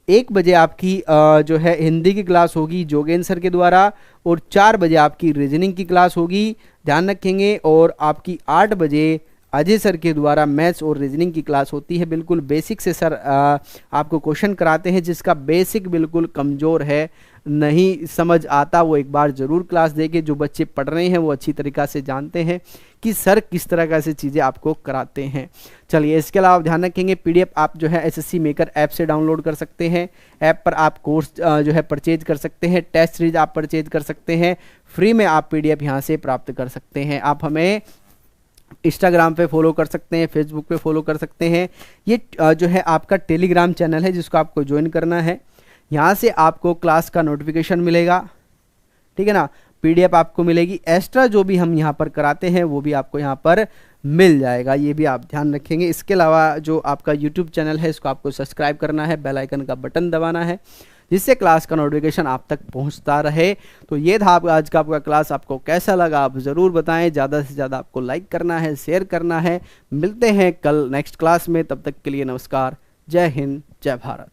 1 बजे आपकी जो है हिंदी की क्लास होगी जोगेन सर के द्वारा, और 4 बजे आपकी रीजनिंग की क्लास होगी, ध्यान रखेंगे, और आपकी 8 बजे अजय सर के द्वारा मैथ्स और रीजनिंग की क्लास होती है। बिल्कुल बेसिक से सर आपको क्वेश्चन कराते हैं, जिसका बेसिक बिल्कुल कमज़ोर है, नहीं समझ आता, वो एक बार ज़रूर क्लास देके, जो बच्चे पढ़ रहे हैं वो अच्छी तरीक़ा से जानते हैं कि सर किस तरह का से चीज़ें आपको कराते हैं। चलिए, इसके अलावा ध्यान रखेंगे पीडीएफ आप जो है एसएससी मेकर ऐप से डाउनलोड कर सकते हैं। ऐप पर आप कोर्स जो है परचेज कर सकते हैं, टेस्ट सीरीज आप परचेज कर सकते हैं, फ्री में आप पीडीएफ यहाँ से प्राप्त कर सकते हैं। आप हमें इंस्टाग्राम पे फॉलो कर सकते हैं, फेसबुक पे फॉलो कर सकते हैं। ये जो है आपका टेलीग्राम चैनल है जिसको आपको ज्वाइन करना है। यहाँ से आपको क्लास का नोटिफिकेशन मिलेगा, ठीक है ना, पीडीएफ आपको मिलेगी, एक्स्ट्रा जो भी हम यहाँ पर कराते हैं वो भी आपको यहाँ पर मिल जाएगा, ये भी आप ध्यान रखेंगे। इसके अलावा जो आपका यूट्यूब चैनल है इसको आपको सब्सक्राइब करना है, बेल आइकन का बटन दबाना है, जिससे क्लास का नोटिफिकेशन आप तक पहुंचता रहे। तो ये था आज का आपका क्लास, आपको कैसा लगा आप ज़रूर बताएं। ज़्यादा से ज़्यादा आपको लाइक करना है, शेयर करना है। मिलते हैं कल नेक्स्ट क्लास में, तब तक के लिए नमस्कार, जय हिंद, जय भारत।